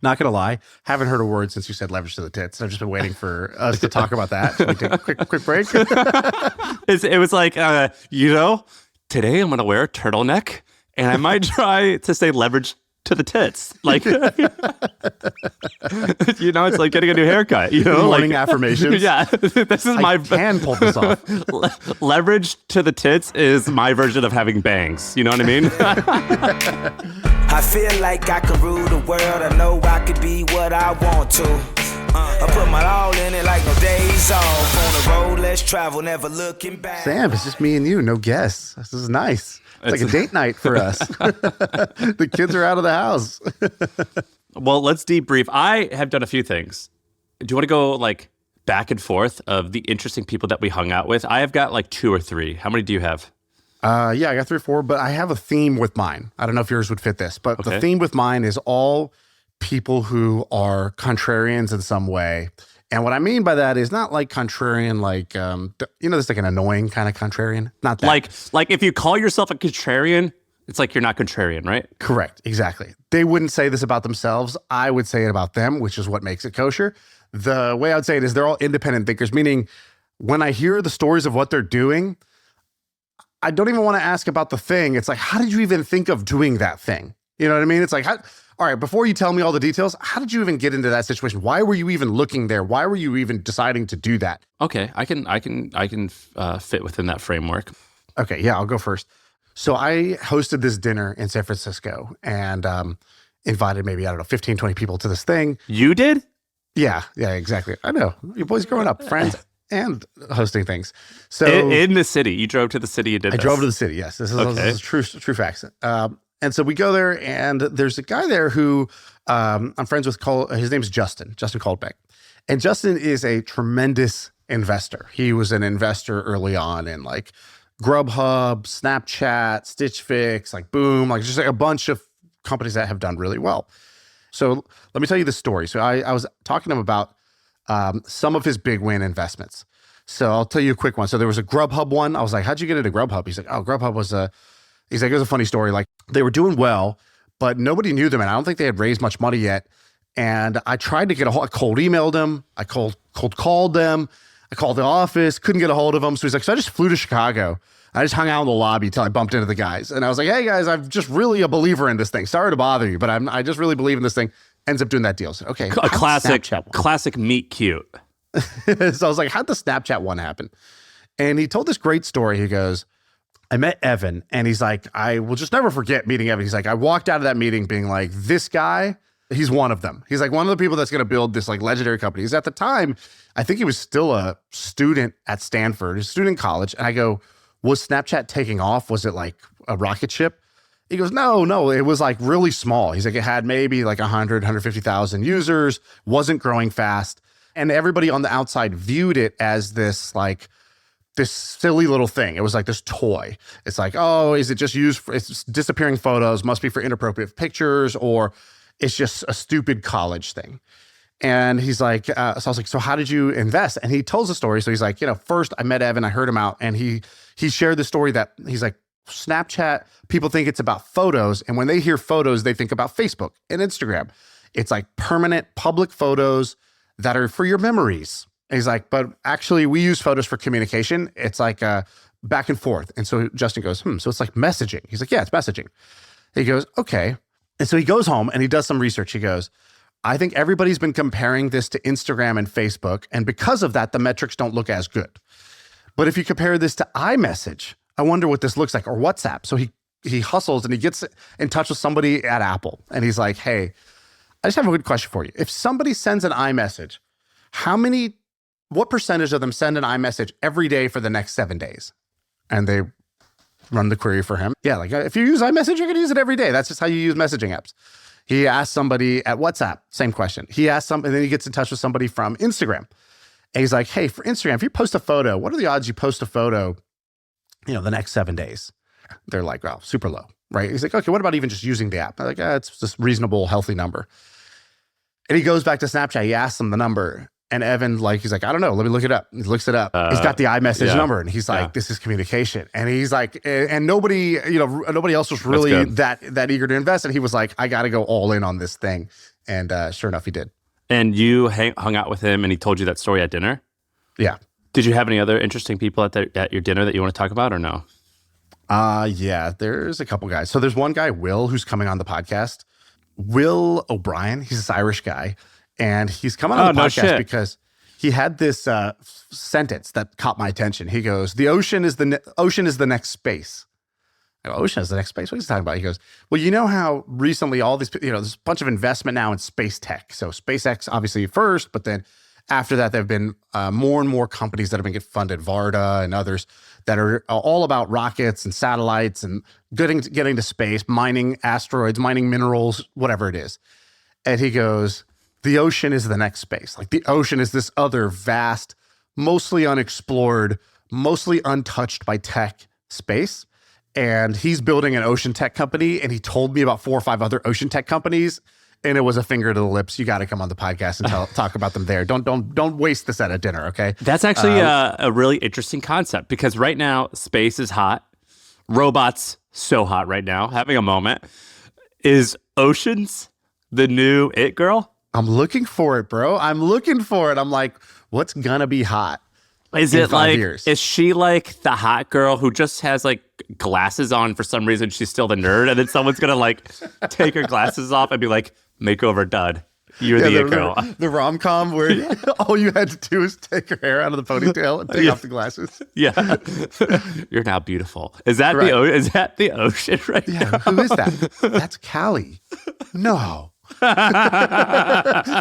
Not going to lie, haven't heard a word since you said leverage to the tits. I've just been waiting for us to talk about that. Should we take a quick break? It was like, today I'm going to wear a turtleneck and I might try to say leverage to the tits. Like, it's like getting a new haircut, Morning affirmations. Yeah. This is I can pull this off. Leverage to the tits is my version of having bangs. You know what I mean? I feel like I can rule the world. I know I could be what I want to. I put my all in it like no days off. On the road, let's travel, never looking back. Sam, it's just me and you, no guests. This is nice. It's like a date night for us. The kids are out of the house. Well, let's debrief. I have done a few things. Do you want to go like back and forth of the interesting people that we hung out with? I have got like 2 or 3. How many do you have? Yeah, I got 3 or 4, but I have a theme with mine. I don't know if yours would fit this, but the theme with mine is all people who are contrarians in some way. And what I mean by that is not like contrarian, like, there's like an annoying kind of contrarian. Not that. Like if you call yourself a contrarian, it's like you're not contrarian, right? Correct. Exactly. They wouldn't say this about themselves. I would say it about them, which is what makes it kosher. The way I would say it is they're all independent thinkers, meaning when I hear the stories of what they're doing, I don't even want to ask about the thing. It's like, how did you even think of doing that thing? You know what I mean? It's like, all right, before you tell me all the details, how did you even get into that situation? Why were you even looking there? Why were you even deciding to do that? Okay, I can fit within that framework. Okay, yeah, I'll go first. So I hosted this dinner in San Francisco and invited maybe, 15, 20 people to this thing. You did? Yeah, exactly. I know. You boys growing up, friends and hosting things. So in the city, you drove to the city and did I drove to the city, yes. This is true facts. And so we go there, and there's a guy there who I'm friends with. His name is Justin Caldbeck. And Justin is a tremendous investor. He was an investor early on in like Grubhub, Snapchat, Stitch Fix, like Boom, like just like a bunch of companies that have done really well. So let me tell you the story. So I was talking to him about some of his big win investments. So I'll tell you a quick one. So there was a Grubhub one. I was like, how'd you get into Grubhub? He's like, Grubhub was he's like, it was a funny story. Like they were doing well, but nobody knew them. And I don't think they had raised much money yet. And I tried to get I cold emailed them. I cold called them. I called the office, couldn't get a hold of them. So he's like, so I just flew to Chicago. I just hung out in the lobby till I bumped into the guys. And I was like, hey guys, I'm just really a believer in this thing. Sorry to bother you, but I just really believe in this thing. Ends up doing that deal. So, okay. A classic meet cute. So I was like, how'd the Snapchat one happen? And he told this great story. He goes, I met Evan, and he's like, I will just never forget meeting Evan. He's like, I walked out of that meeting being like, this guy, he's one of them. He's like one of the people that's going to build this like legendary company. He's at the time, I think he was still a student at Stanford, a student in college. And I go, was Snapchat taking off? Was it like a rocket ship? He goes, no, it was like really small. He's like, it had maybe like 150,000 users, wasn't growing fast. And everybody on the outside viewed it as this like, this silly little thing. It was like this toy. It's like, oh, is it just used for, it's disappearing photos, must be for inappropriate pictures, or it's just a stupid college thing. And he's like, so I was like, so how did you invest? And he tells the story. So he's like, first I met Evan, I heard him out, and he shared the story that he's like, Snapchat, people think it's about photos. And when they hear photos, they think about Facebook and Instagram. It's like permanent public photos that are for your memories. And he's like, but actually we use photos for communication. It's like back and forth. And so Justin goes, so it's like messaging. He's like, yeah, it's messaging. He goes, okay. And so he goes home and he does some research. He goes, I think everybody's been comparing this to Instagram and Facebook. And because of that, the metrics don't look as good. But if you compare this to iMessage, I wonder what this looks like, or WhatsApp. So he hustles and he gets in touch with somebody at Apple. And he's like, hey, I just have a good question for you. If somebody sends an iMessage, what percentage of them send an iMessage every day for the next 7 days? And they run the query for him. Yeah, like if you use iMessage, you're going to use it every day. That's just how you use messaging apps. He asked somebody at WhatsApp, same question. He asked and then he gets in touch with somebody from Instagram. And he's like, hey, for Instagram, if you post a photo, what are the odds you post a photo, the next 7 days? They're like, well, super low, right? He's like, okay, what about even just using the app? I'm like, it's just reasonable, healthy number. And he goes back to Snapchat. He asks them the number. And Evan, he's like, I don't know. Let me look it up. He looks it up. He's got the iMessage number. And he's like, this is communication. And he's like, and nobody else was really that eager to invest. And he was like, I got to go all in on this thing. And sure enough, he did. And you hung out with him and he told you that story at dinner? Yeah. Did you have any other interesting people at your dinner that you want to talk about or no? Yeah, there's a couple guys. So there's one guy, Will, who's coming on the podcast. Will O'Brien, he's this Irish guy. And he's coming on the podcast because he had this sentence that caught my attention. He goes, the ocean is the next space. I go, ocean is the next space? What are you talking about? He goes, well, you know how recently all these, there's a bunch of investment now in space tech. So SpaceX obviously first, but then after that, there have been more and more companies that have been getting funded, Varda and others, that are all about rockets and satellites and getting to space, mining asteroids, mining minerals, whatever it is. And he goes, the ocean is the next space. Like the ocean is this other vast, mostly unexplored, mostly untouched by tech space. And he's building an ocean tech company. And he told me about 4 or 5 other ocean tech companies. And it was a finger to the lips. You got to come on the podcast and talk about them there. Don't waste this at a dinner, okay? That's actually a really interesting concept because right now space is hot. Robots so hot right now. Having a moment. Is oceans the new it girl? I'm looking for it, bro. I'm looking for it. I'm like, what's gonna be hot? Is it like, is she like the hot girl who just has like glasses on for some reason? She's still the nerd, and then someone's gonna like take her glasses off and be like, makeover done. You're the it girl. The rom-com where all you had to do is take her hair out of the ponytail and take off the glasses. Yeah. You're now beautiful. Is that is that the ocean right now? Yeah, who is that? That's Callie. No.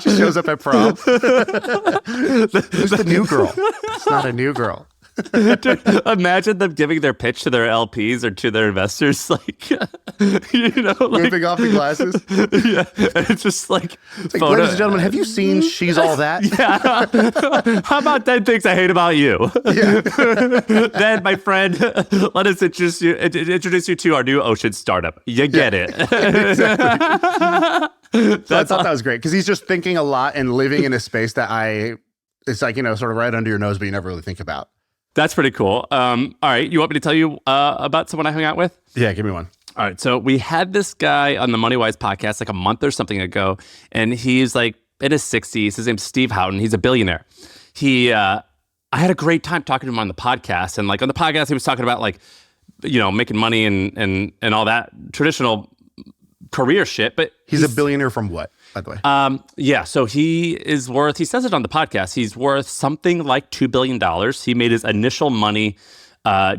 She shows up at prom. Who's the new girl? It's not a new girl. Dude, imagine them giving their pitch to their LPs or to their investors, like, whipping off the glasses. Yeah, it's just like, ladies and gentlemen, have you seen She's All That? Yeah. How about 10 things I hate about you? Yeah. Then, my friend, let us introduce you to our new ocean startup. You get it. Exactly. So I thought that was great because he's just thinking a lot and living in a space that it's like, sort of right under your nose, but you never really think about. That's pretty cool. All right. You want me to tell you about someone I hung out with? Yeah, give me one. All right. So we had this guy on the MoneyWise podcast like a month or something ago, and he's like in his 60s. His name's Steve Houghton. He's a billionaire. I had a great time talking to him on the podcast. And like on the podcast, he was talking about like, making money and all that traditional career shit. But he's a billionaire from what, by the way? Yeah. So he says it on the podcast, he's worth something like $2 billion. He made his initial money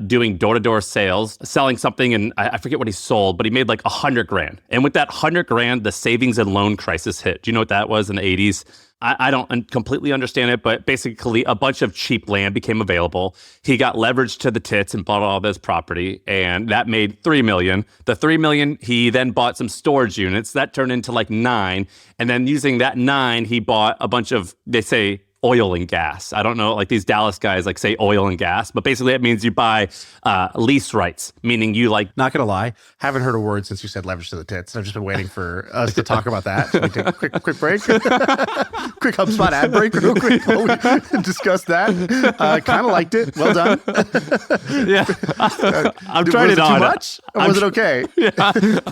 doing door-to-door sales, selling something, and I forget what he sold, but he made like $100,000. And with that $100,000, the savings and loan crisis hit. Do you know what that was in the 80s? I don't completely understand it, but basically a bunch of cheap land became available. He got leveraged to the tits and bought all this property, and that made $3 million. The $3 million, he then bought some storage units. That turned into like $9 million. And then using that $9 million, he bought a bunch of, they say, oil and gas. I don't know, like these Dallas guys like say oil and gas, but basically it means you buy lease rights, meaning you like... Not gonna lie, haven't heard a word since you said leverage to the tits. I've just been waiting for us to talk about that. Should we take a quick break? Quick HubSpot ad break real quick while we discuss that. Kind of liked it. Well done. Yeah. I'm trying it on. Was it too much? Or was it okay? Yeah.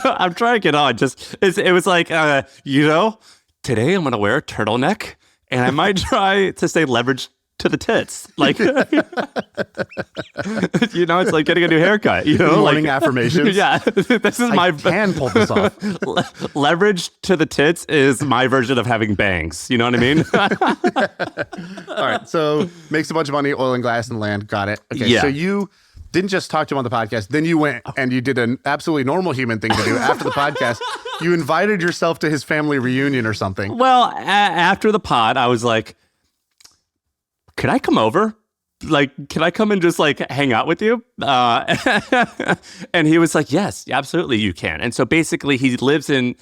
I'm trying to get on. It was like, today I'm going to wear a turtleneck. And I might try to stay leveraged to the tits. Like, it's like getting a new haircut. Morning affirmations. Yeah, this is I can pull this off. Leverage to the tits is my version of having bangs. You know what I mean? All right, so makes a bunch of money, oil and gas and land. Got it. Okay, yeah. So you didn't just talk to him on the podcast, then you went and you did an absolutely normal human thing to do after the podcast. You invited yourself to his family reunion or something. Well, after the pod, I was like, could I come over? Like, can I come and just like hang out with you? And he was like, yes, absolutely, you can. And so basically he lives in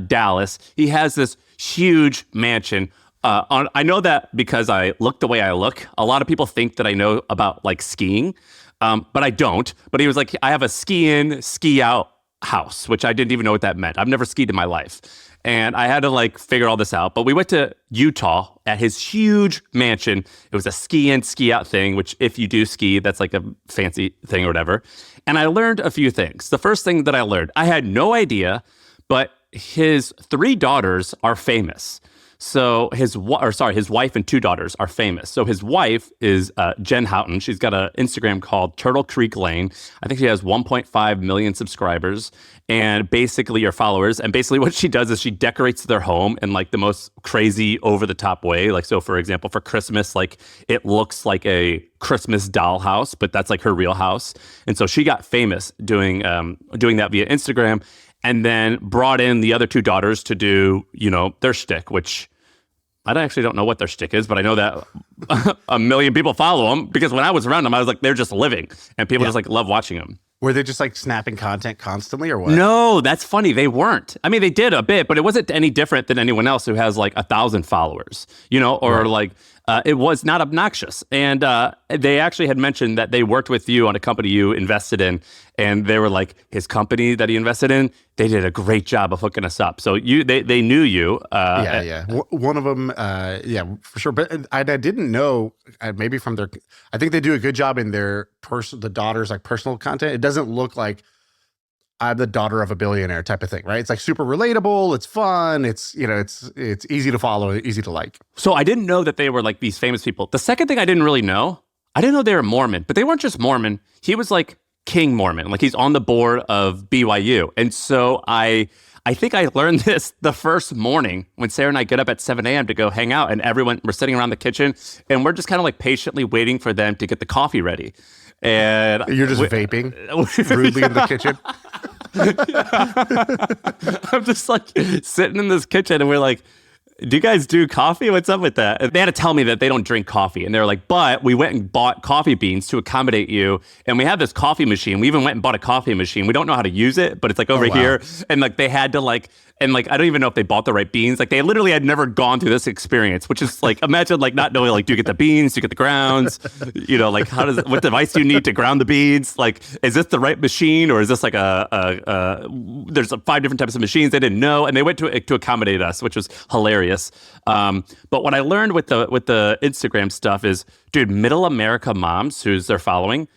Dallas. He has this huge mansion. I know that because I look the way I look. A lot of people think that I know about like skiing. But I don't. But he was like, I have a ski in, ski out house, which I didn't even know what that meant. I've never skied in my life. And I had to like figure all this out. But we went to Utah at his huge mansion. It was a ski in, ski out thing, which if you do ski, that's like a fancy thing or whatever. And I learned a few things. The first thing that I learned, I had no idea, but his 3 daughters are famous. So his wife and 2 daughters are famous. So his wife is Jen Houghton. She's got an Instagram called Turtle Creek Lane. I think she has 1.5 million subscribers and basically, or followers. And basically what she does is she decorates their home in like the most crazy over the top way. Like, so for example, for Christmas, like it looks like a Christmas doll house, but that's like her real house. And so she got famous doing that via Instagram, and then brought in the other 2 daughters to do, their shtick, which I actually don't know what their shtick is, but I know that a million people follow them, because when I was around them, I was like, they're just living, and people just like love watching them. Were they just like snapping content constantly or what? No, that's funny. They weren't. I mean, they did a bit, but it wasn't any different than anyone else who has like 1,000 followers, or like it was not obnoxious. And they actually had mentioned that they worked with you on a company you invested in, and they were like, his company that he invested in, they did a great job of hooking us up. So they knew you. One of them, for sure. But I didn't know, maybe from their, I think they do a good job in their the daughter's like personal content. It doesn't look like I'm the daughter of a billionaire type of thing, right? It's like super relatable. It's fun. It's, it's easy to follow, easy to like. So I didn't know that they were like these famous people. The second thing I didn't know they were Mormon, but they weren't just Mormon. He was like King Mormon. Like he's on the board of BYU. And so I think I learned this the first morning when Sarah and I get up at 7 a.m. to go hang out, and we're sitting around the kitchen, and we're just kind of like patiently waiting for them to get the coffee ready. And you're just vaping rudely in the kitchen. I'm just like sitting in this kitchen, and we're like, do you guys do coffee? What's up with that? And they had to tell me that they don't drink coffee. And they were like, but we went and bought coffee beans to accommodate you. And we have this coffee machine. We even went and bought a coffee machine. We don't know how to use it, but it's like over here. And like they had to like, and like, I don't even know if they bought the right beans. Like they literally had never gone through this experience, which is like, imagine like not knowing, like, do you get the beans? Do you get the grounds? Like what device do you need to ground the beans? Like, is this the right machine? Or is this like there's 5 different types of machines they didn't know. And they went to accommodate us, which was hilarious. But what I learned with the Instagram stuff is, dude, middle America moms who's they're following,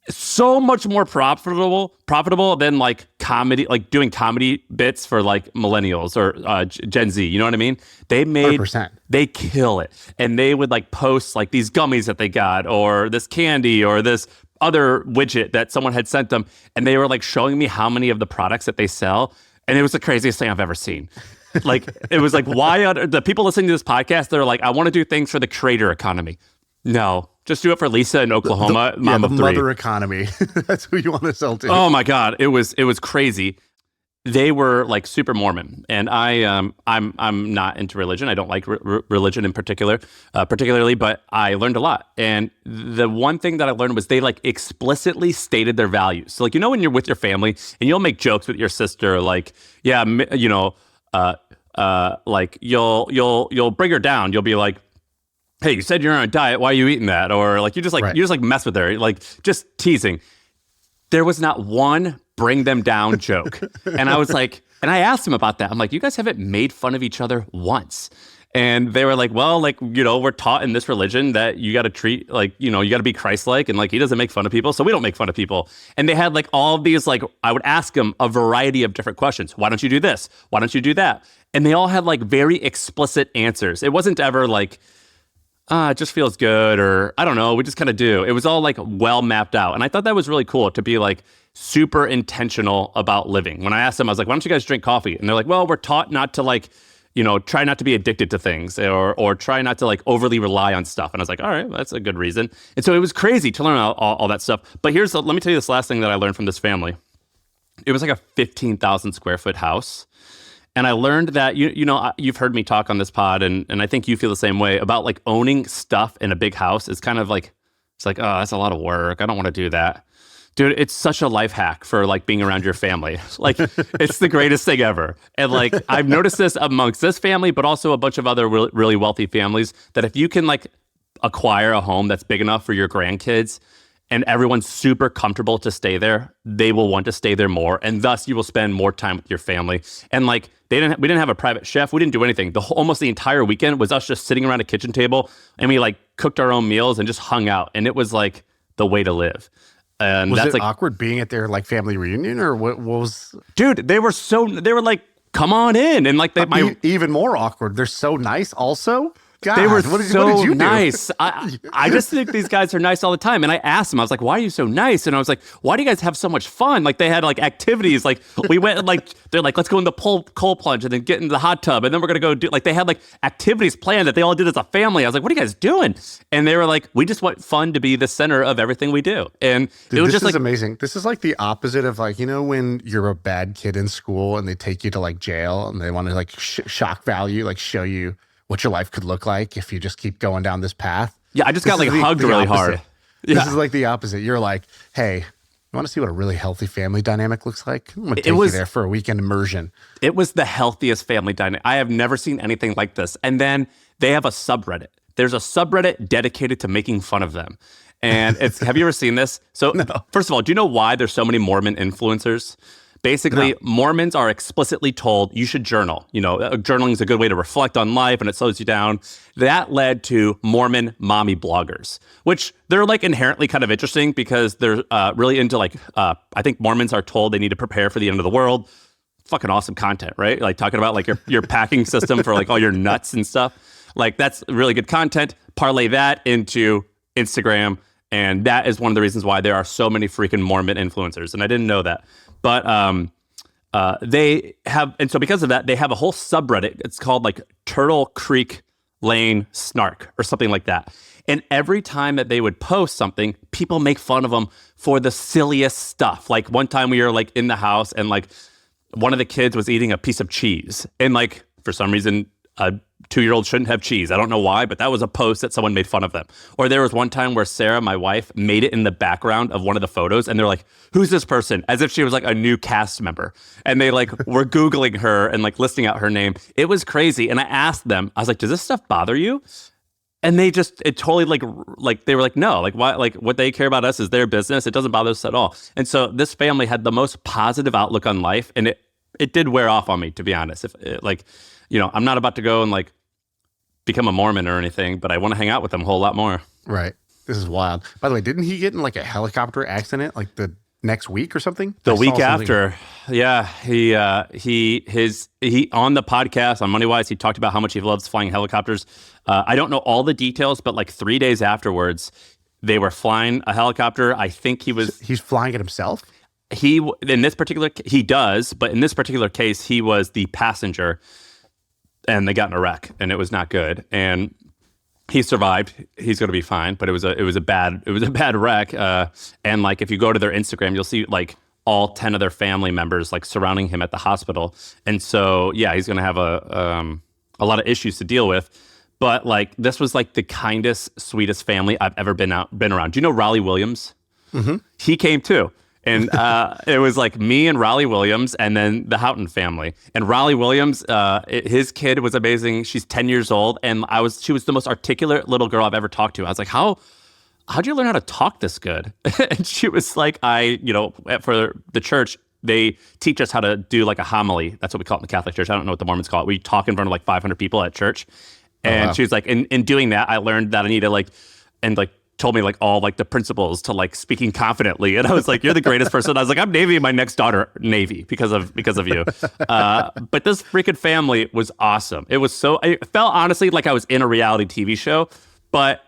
so much more profitable than like comedy, like doing comedy bits for like millennials or Gen Z. You know what I mean? They 100%. They kill it. And they would like post like these gummies that they got, or this candy, or this other widget that someone had sent them. And they were like showing me how many of the products that they sell. And it was the craziest thing I've ever seen. Like, it was like, why the people listening to this podcast, they're like, I want to do things for the creator economy. No, just do it for Lisa in Oklahoma, mom of 3. Mother economy. That's who you want to sell to. Oh my God, it was crazy. They were like super Mormon, and I'm not into religion. I don't like religion in particularly, but I learned a lot. And the one thing that I learned was they like explicitly stated their values. So like, when you're with your family and you'll make jokes with your sister, like, like you'll bring her down. You'll be like, hey, you said you're on a diet. Why are you eating that? Or like, you just mess with her, like just teasing. There was not one bring them down joke. And I was like, and I asked him about that. I'm like, you guys haven't made fun of each other once. And they were like, well, like, we're taught in this religion that you got to treat like, you got to be Christ-like, and like, he doesn't make fun of people, so we don't make fun of people. And they had like all of these, like, I would ask them a variety of different questions. Why don't you do this? Why don't you do that? And they all had like very explicit answers. It wasn't ever like, it just feels good, or I don't know, we just kind of do. It was all like well mapped out. And I thought that was really cool to be like super intentional about living. When I asked them, I was like, why don't you guys drink coffee? And they're like, well, we're taught not to like, try not to be addicted to things, or try not to like overly rely on stuff. And I was like, all right, that's a good reason. And so it was crazy to learn all that stuff. But let me tell you this last thing that I learned from this family. It was like a 15,000 square foot house. And I learned that, you've heard me talk on this pod, and I think you feel the same way about like owning stuff in a big house is kind of like, it's like, oh, that's a lot of work. I don't want to do that. Dude, it's such a life hack for like being around your family. Like, it's the greatest thing ever. And like, I've noticed this amongst this family, but also a bunch of other really wealthy families, that if you can like acquire a home that's big enough for your grandkids, and everyone's super comfortable to stay there, they will want to stay there more, and thus you will spend more time with your family. And like, we didn't have a private chef. We didn't do anything. Almost the entire weekend was us just sitting around a kitchen table, and we like cooked our own meals and just hung out. And it was like the way to live. And was that's it like awkward being at their like family reunion, or what was? Dude, they were like come on in. And like even more awkward. They're so nice also. God, they were what so did you do? nice. I just think these guys are nice all the time. And I asked them, I was like, why are you so nice? And I was like, why do you guys have so much fun? Like they had like activities. Like we went and like, they're like, let's go in the cold plunge and then get in the hot tub. And then we're going to go do, like they had like activities planned that they all did as a family. I was like, what are you guys doing? And they were like, we just want fun to be the center of everything we do. And Dude, it was this just is like amazing. This is like the opposite of like, when you're a bad kid in school and they take you to like jail and they want to like shock value, like show you what your life could look like if you just keep going down this path. Yeah, I just got like hugged really hard. This is like the opposite. You're like, hey, you want to see what a really healthy family dynamic looks like? I'm going to take you there for a weekend immersion. It was the healthiest family dynamic. I have never seen anything like this. And then they have a subreddit. There's a subreddit dedicated to making fun of them. And have you ever seen this? So no. First of all, do you know why there's so many Mormon influencers? Basically, no. Mormons are explicitly told you should journal. Journaling is a good way to reflect on life and it slows you down. That led to Mormon mommy bloggers, which they're like inherently kind of interesting because they're really into like, I think Mormons are told they need to prepare for the end of the world. Fucking awesome content, right? Like talking about like your packing system for like all your nuts and stuff. Like that's really good content. Parlay that into Instagram. And that is one of the reasons why there are so many freaking Mormon influencers. And I didn't know that. But they have, and so because of that, they have a whole subreddit. It's called like Turtle Creek Lane Snark or something like that. And every time that they would post something, people make fun of them for the silliest stuff. Like one time we were like in the house and like one of the kids was eating a piece of cheese. And like for some reason, a 2-year-old shouldn't have cheese. I don't know why, but that was a post that someone made fun of them. Or there was one time where Sarah, my wife, made it in the background of one of the photos. And they're like, who's this person? As if she was like a new cast member. And they like were Googling her and like listing out her name. It was crazy. And I asked them, I was like, does this stuff bother you? And they just, it totally like they were like, no, like why, like what they care about us is their business. It doesn't bother us at all. And so this family had the most positive outlook on life. And it did wear off on me, to be honest. I'm not about to go and like become a Mormon or anything, but I want to hang out with them a whole lot more. Right. This is wild. By the way, didn't he get in like a helicopter accident like the next week or something? The week after. Yeah. He on the podcast on Money Wise, he talked about how much he loves flying helicopters. I don't know all the details, but like 3 days afterwards, they were flying a helicopter. I think he's flying it himself. He does, but in this particular case, he was the passenger. And they got in a wreck, and it was not good. And he survived. He's going to be fine. But it was a bad wreck. And like if you go to their Instagram, you'll see like all 10 of their family members like surrounding him at the hospital. And so yeah, he's going to have a lot of issues to deal with. But like this was like the kindest, sweetest family I've ever been around. Do you know Raleigh Williams? Mm-hmm. He came too. And it was like me and Raleigh Williams and then the Houghton family. And Raleigh Williams, his kid was amazing. She's 10 years old. And she was the most articulate little girl I've ever talked to. I was like, how'd you learn how to talk this good? And she was like, for the church, they teach us how to do like a homily. That's what we call it in the Catholic Church. I don't know what the Mormons call it. We talk in front of like 500 people at church. And she was like, in doing that, I learned that I need to told me like all like the principles to like speaking confidently. And I was like, you're the greatest person. I was like, I'm Navy, my next daughter Navy because of you. But this freaking family was awesome. It felt honestly like I was in a reality TV show, but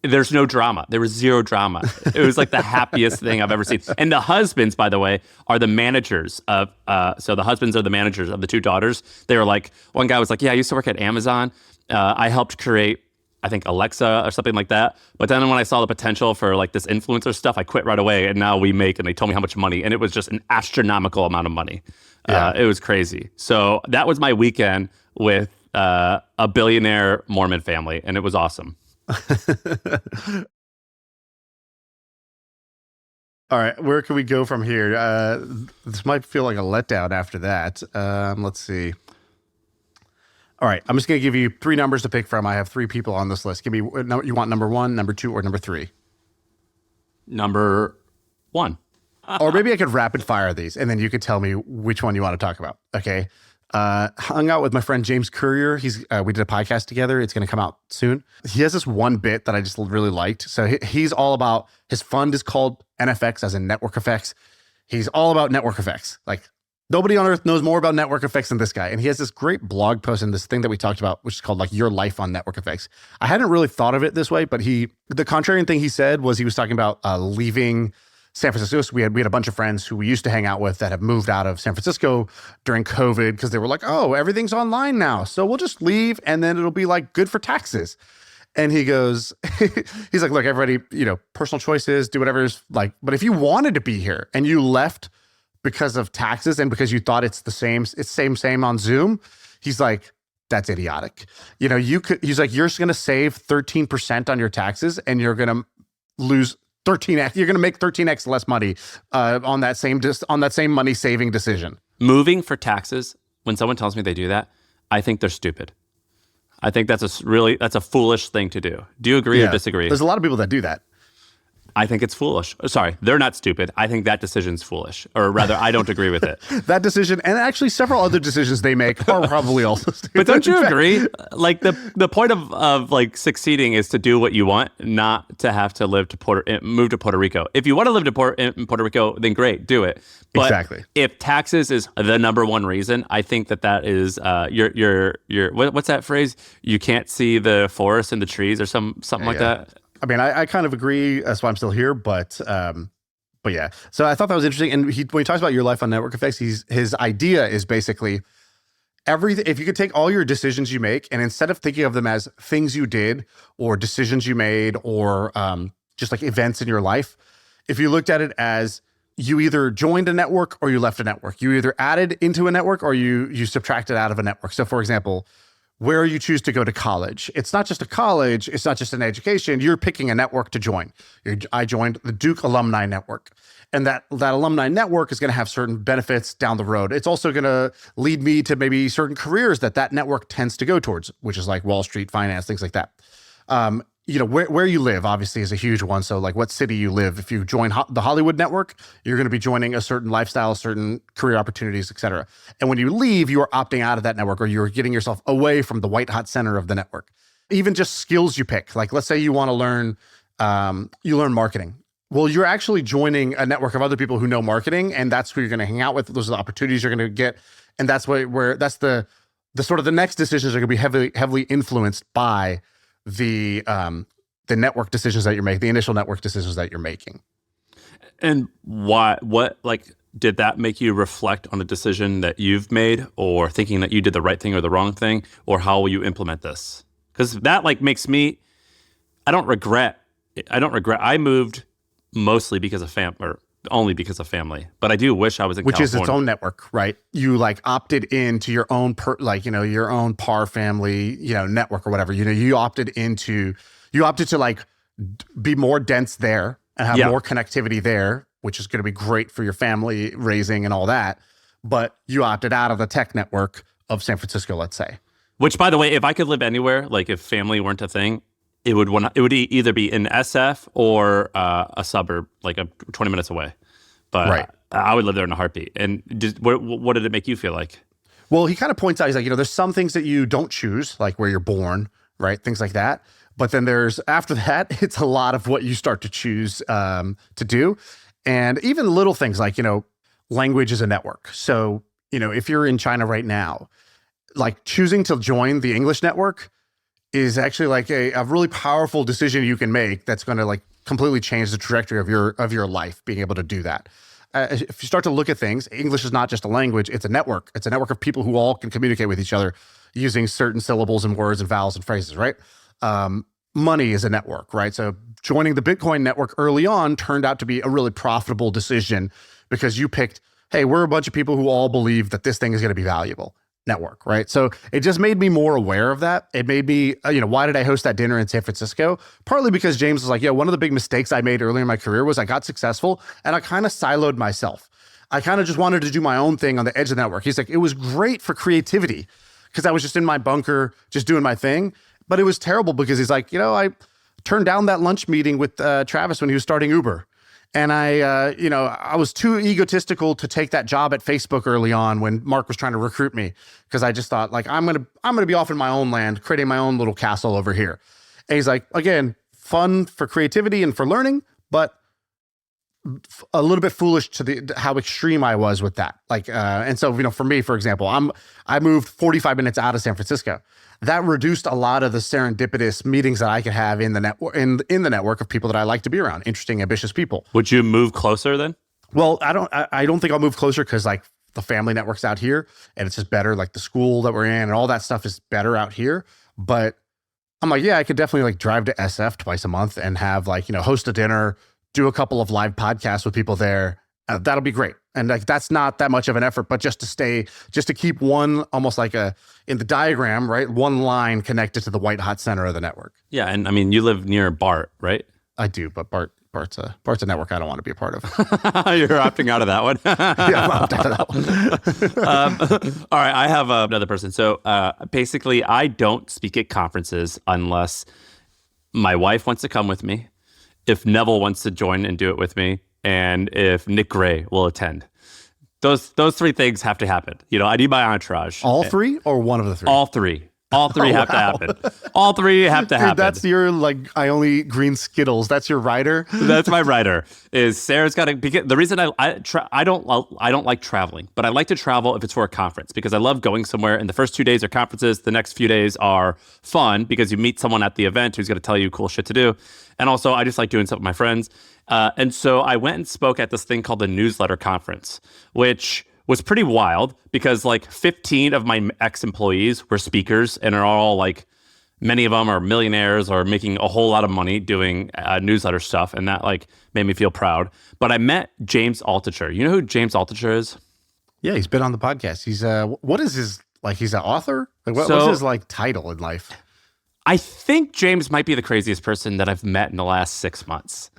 there's no drama. There was zero drama. It was like the happiest thing I've ever seen. And the husbands, by the way, are the managers of, so the husbands are the managers of the two daughters. They were like, one guy was like, yeah, I used to work at Amazon. I helped create, I think Alexa or something like that. But then when I saw the potential for like this influencer stuff, I quit right away. And now and they told me how much money. And it was just an astronomical amount of money. Yeah. It was crazy. So that was my weekend with a billionaire Mormon family. And it was awesome. All right. Where can we go from here? This might feel like a letdown after that. Let's see. All right, I'm just going to give you 3 numbers to pick from. I have 3 people on this list. Give me, you want number 1, number 2, or number 3? Number 1. Or maybe I could rapid fire these, and then you could tell me which one you want to talk about. Okay. Hung out with my friend James Currier. We did a podcast together. It's going to come out soon. He has this one bit that I just really liked. So he's all about, his fund is called NFX, as in network effects. He's all about network effects. Like Nobody on earth knows more about network effects than this guy. And he has this great blog post and this thing that we talked about, which is called like Your Life on Network Effects. I hadn't really thought of it this way, but the contrarian thing he said was he was talking about leaving San Francisco. So we had a bunch of friends who we used to hang out with that have moved out of San Francisco during COVID because they were like, oh, everything's online now. So we'll just leave and then it'll be like good for taxes. And he goes, he's like, look, everybody, personal choices, do whatever's like, but if you wanted to be here and you left because of taxes and because you thought it's the same, it's same on Zoom, he's like, that's idiotic. He's like, you're just going to save 13% on your taxes and you're going to lose 13x. You're going to make 13x less money on that same money saving decision. Moving for taxes, when someone tells me they do that, I think they're stupid. I think that's a foolish thing to do. Do you agree or disagree? There's a lot of people that do that. I think it's foolish. Sorry, they're not stupid. I think that decision's foolish. Or rather, I don't agree with it. That decision, and actually several other decisions they make are probably also stupid. But don't you agree? Like the point of like succeeding is to do what you want, not to have to move to Puerto Rico. If you want to live in Puerto Rico, then great, do it. But exactly. If taxes is the number one reason, I think that is what's that phrase? You can't see the forest and the trees or something like that. I mean, I kind of agree. That's why I'm still here. But yeah. So I thought that was interesting. And when he talks about Your Life on Network Effects, his idea is basically everything. If you could take all your decisions you make, and instead of thinking of them as things you did or decisions you made or just like events in your life, if you looked at it as you either joined a network or you left a network, you either added into a network or you subtracted out of a network. So for example, where you choose to go to college. It's not just a college. It's not just an education. You're picking a network to join. I joined the Duke Alumni Network. And that alumni network is going to have certain benefits down the road. It's also going to lead me to maybe certain careers that network tends to go towards, which is like Wall Street, finance, things like that. Where you live obviously is a huge one. So like what city you live. If you join the Hollywood network, you're going to be joining a certain lifestyle, certain career opportunities, et cetera. And when you leave, you are opting out of that network or you're getting yourself away from the white hot center of the network. Even just skills you pick. Like let's say you want to learn marketing. Well, you're actually joining a network of other people who know marketing, and that's who you're going to hang out with. Those are the opportunities you're going to get. And that's where that's the sort of the next decisions are going to be heavily influenced by the network decisions that you're making, the initial network decisions that you're making. And what did that make you reflect on a decision that you've made or thinking that you did the right thing or the wrong thing, or how will you implement this? Because that makes me, I don't regret. I moved mostly because of or only because of family, but I do wish I was in Which California. Is its own network, right? You opted into your own your own par family, network or whatever. You opted to be more dense there and have more connectivity there, which is going to be great for your family raising and all that. But you opted out of the tech network of San Francisco, let's say. Which, by the way, if I could live anywhere, like if family weren't a thing, it would either be in SF or a suburb, like 20 minutes away. But right. I would live there in a heartbeat. And what did it make you feel like? Well, he kind of points out, he's like, there's some things that you don't choose, like where you're born, right? Things like that. But then after that, it's a lot of what you start to choose to do. And even little things like, language is a network. So, if you're in China right now, choosing to join the English network is actually a really powerful decision you can make that's going to completely change the trajectory of your life, being able to do that. If you start to look at things, English is not just a language, it's a network. It's a network of people who all can communicate with each other using certain syllables and words and vowels and phrases, right? Money is a network, right? So joining the Bitcoin network early on turned out to be a really profitable decision because you picked, hey, we're a bunch of people who all believe that this thing is going to be valuable. Network, right? So it just made me more aware of that. It made me, why did I host that dinner in San Francisco? Partly because James was like, one of the big mistakes I made early in my career was I got successful and I kind of siloed myself. I kind of just wanted to do my own thing on the edge of the network. He's like, it was great for creativity because I was just in my bunker, just doing my thing. But it was terrible because he's like, I turned down that lunch meeting with Travis when he was starting Uber. And I was too egotistical to take that job at Facebook early on when Mark was trying to recruit me because I just thought I'm gonna be off in my own land, creating my own little castle over here. And he's like, again, fun for creativity and for learning, but a little bit foolish to how extreme I was with that. Like, and so, for me, for example, I moved 45 minutes out of San Francisco. That reduced a lot of the serendipitous meetings that I could have in the network, in the network of people that I like to be around, interesting, ambitious people. Would you move closer then? Well, I don't think I'll move closer because like the family network's out here and it's just better. Like the school that we're in and all that stuff is better out here. But I'm like, yeah, I could definitely like drive to SF twice a month and have like, host a dinner, do a couple of live podcasts with people there. That'll be great. And like, that's not that much of an effort, but just to keep one, almost like in the diagram, right? One line connected to the white hot center of the network. Yeah. And I mean, you live near BART, right? I do, but Bart's a network I don't want to be a part of. You're opting out of that one. Yeah, I'm opting out of that one. All right. I have another person. So basically, I don't speak at conferences unless my wife wants to come with me, if Neville wants to join and do it with me, and if Nick Gray will attend. Those three things have to happen. I need my entourage. All three or one of the three? All three. All three have to happen. All three have to happen. That's your I only green Skittles. That's your rider. That's my rider. Is Sarah's got to the reason I don't like traveling, but I like to travel if it's for a conference because I love going somewhere. And the first 2 days are conferences. The next few days are fun because you meet someone at the event who's going to tell you cool shit to do. And also, I just like doing stuff with my friends. And so I went and spoke at this thing called the Newsletter Conference, which was pretty wild because 15 of my ex-employees were speakers and are all many of them are millionaires or making a whole lot of money doing newsletter stuff. And that made me feel proud. But I met James Altucher. You know who James Altucher is? Yeah, he's been on the podcast. He's what is his, he's an author? What's his title in life? I think James might be the craziest person that I've met in the last 6 months.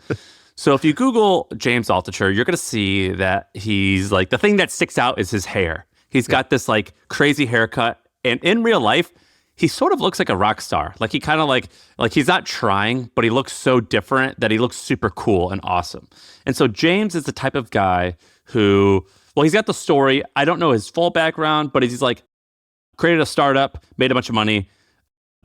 So if you Google James Altucher, you're going to see that he's the thing that sticks out is his hair. He's got this crazy haircut. And in real life, he sort of looks like a rock star. He kind of he's not trying, but he looks so different that he looks super cool and awesome. And so James is the type of guy who, he's got the story. I don't know his full background, but he's created a startup, made a bunch of money,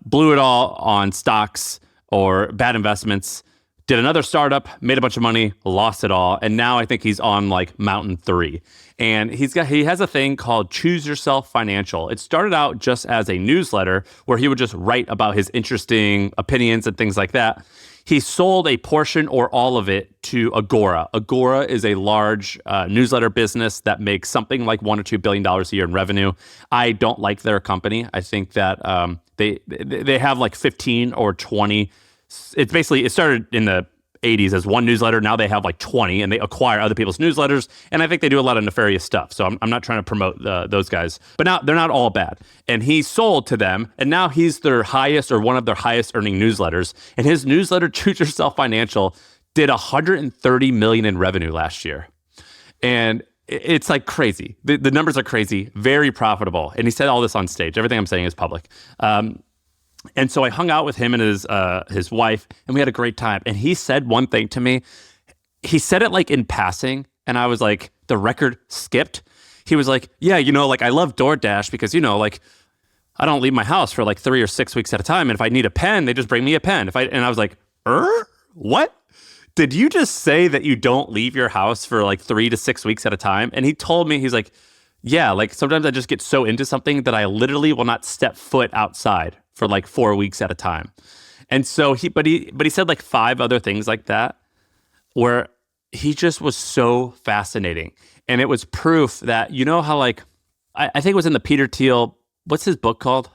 blew it all on stocks or bad investments, did another startup, made a bunch of money, lost it all, and now I think he's on Mountain 3. And he has a thing called Choose Yourself Financial. It started out just as a newsletter where he would just write about his interesting opinions and things like that. He sold a portion or all of it to Agora. Agora is a large newsletter business that makes something like $1 or $2 billion a year in revenue. I don't like their company. I think that they have 15 or 20. It started in the 80s as one newsletter. Now they have 20 and they acquire other people's newsletters. And I think they do a lot of nefarious stuff. So I'm not trying to promote those guys, but now they're not all bad. And he sold to them and now he's their highest or one of their highest earning newsletters. And his newsletter, Choose Yourself Financial, did $130 million in revenue last year. And it's crazy. The numbers are crazy, very profitable. And he said all this on stage. Everything I'm saying is public. And so I hung out with him and his wife, and we had a great time. And he said one thing to me. He said it in passing, and I was the record skipped. He was yeah, I love DoorDash because, I don't leave my house for 3 or 6 weeks at a time. And if I need a pen, they just bring me a pen. And I was what? Did you just say that you don't leave your house for 3 to 6 weeks at a time? And he told me, he's yeah, sometimes I just get so into something that I literally will not step foot outside for 4 weeks at a time. And so he said 5 other things like that where he just was so fascinating. And it was proof that, how I think it was in the Peter Thiel, what's his book called?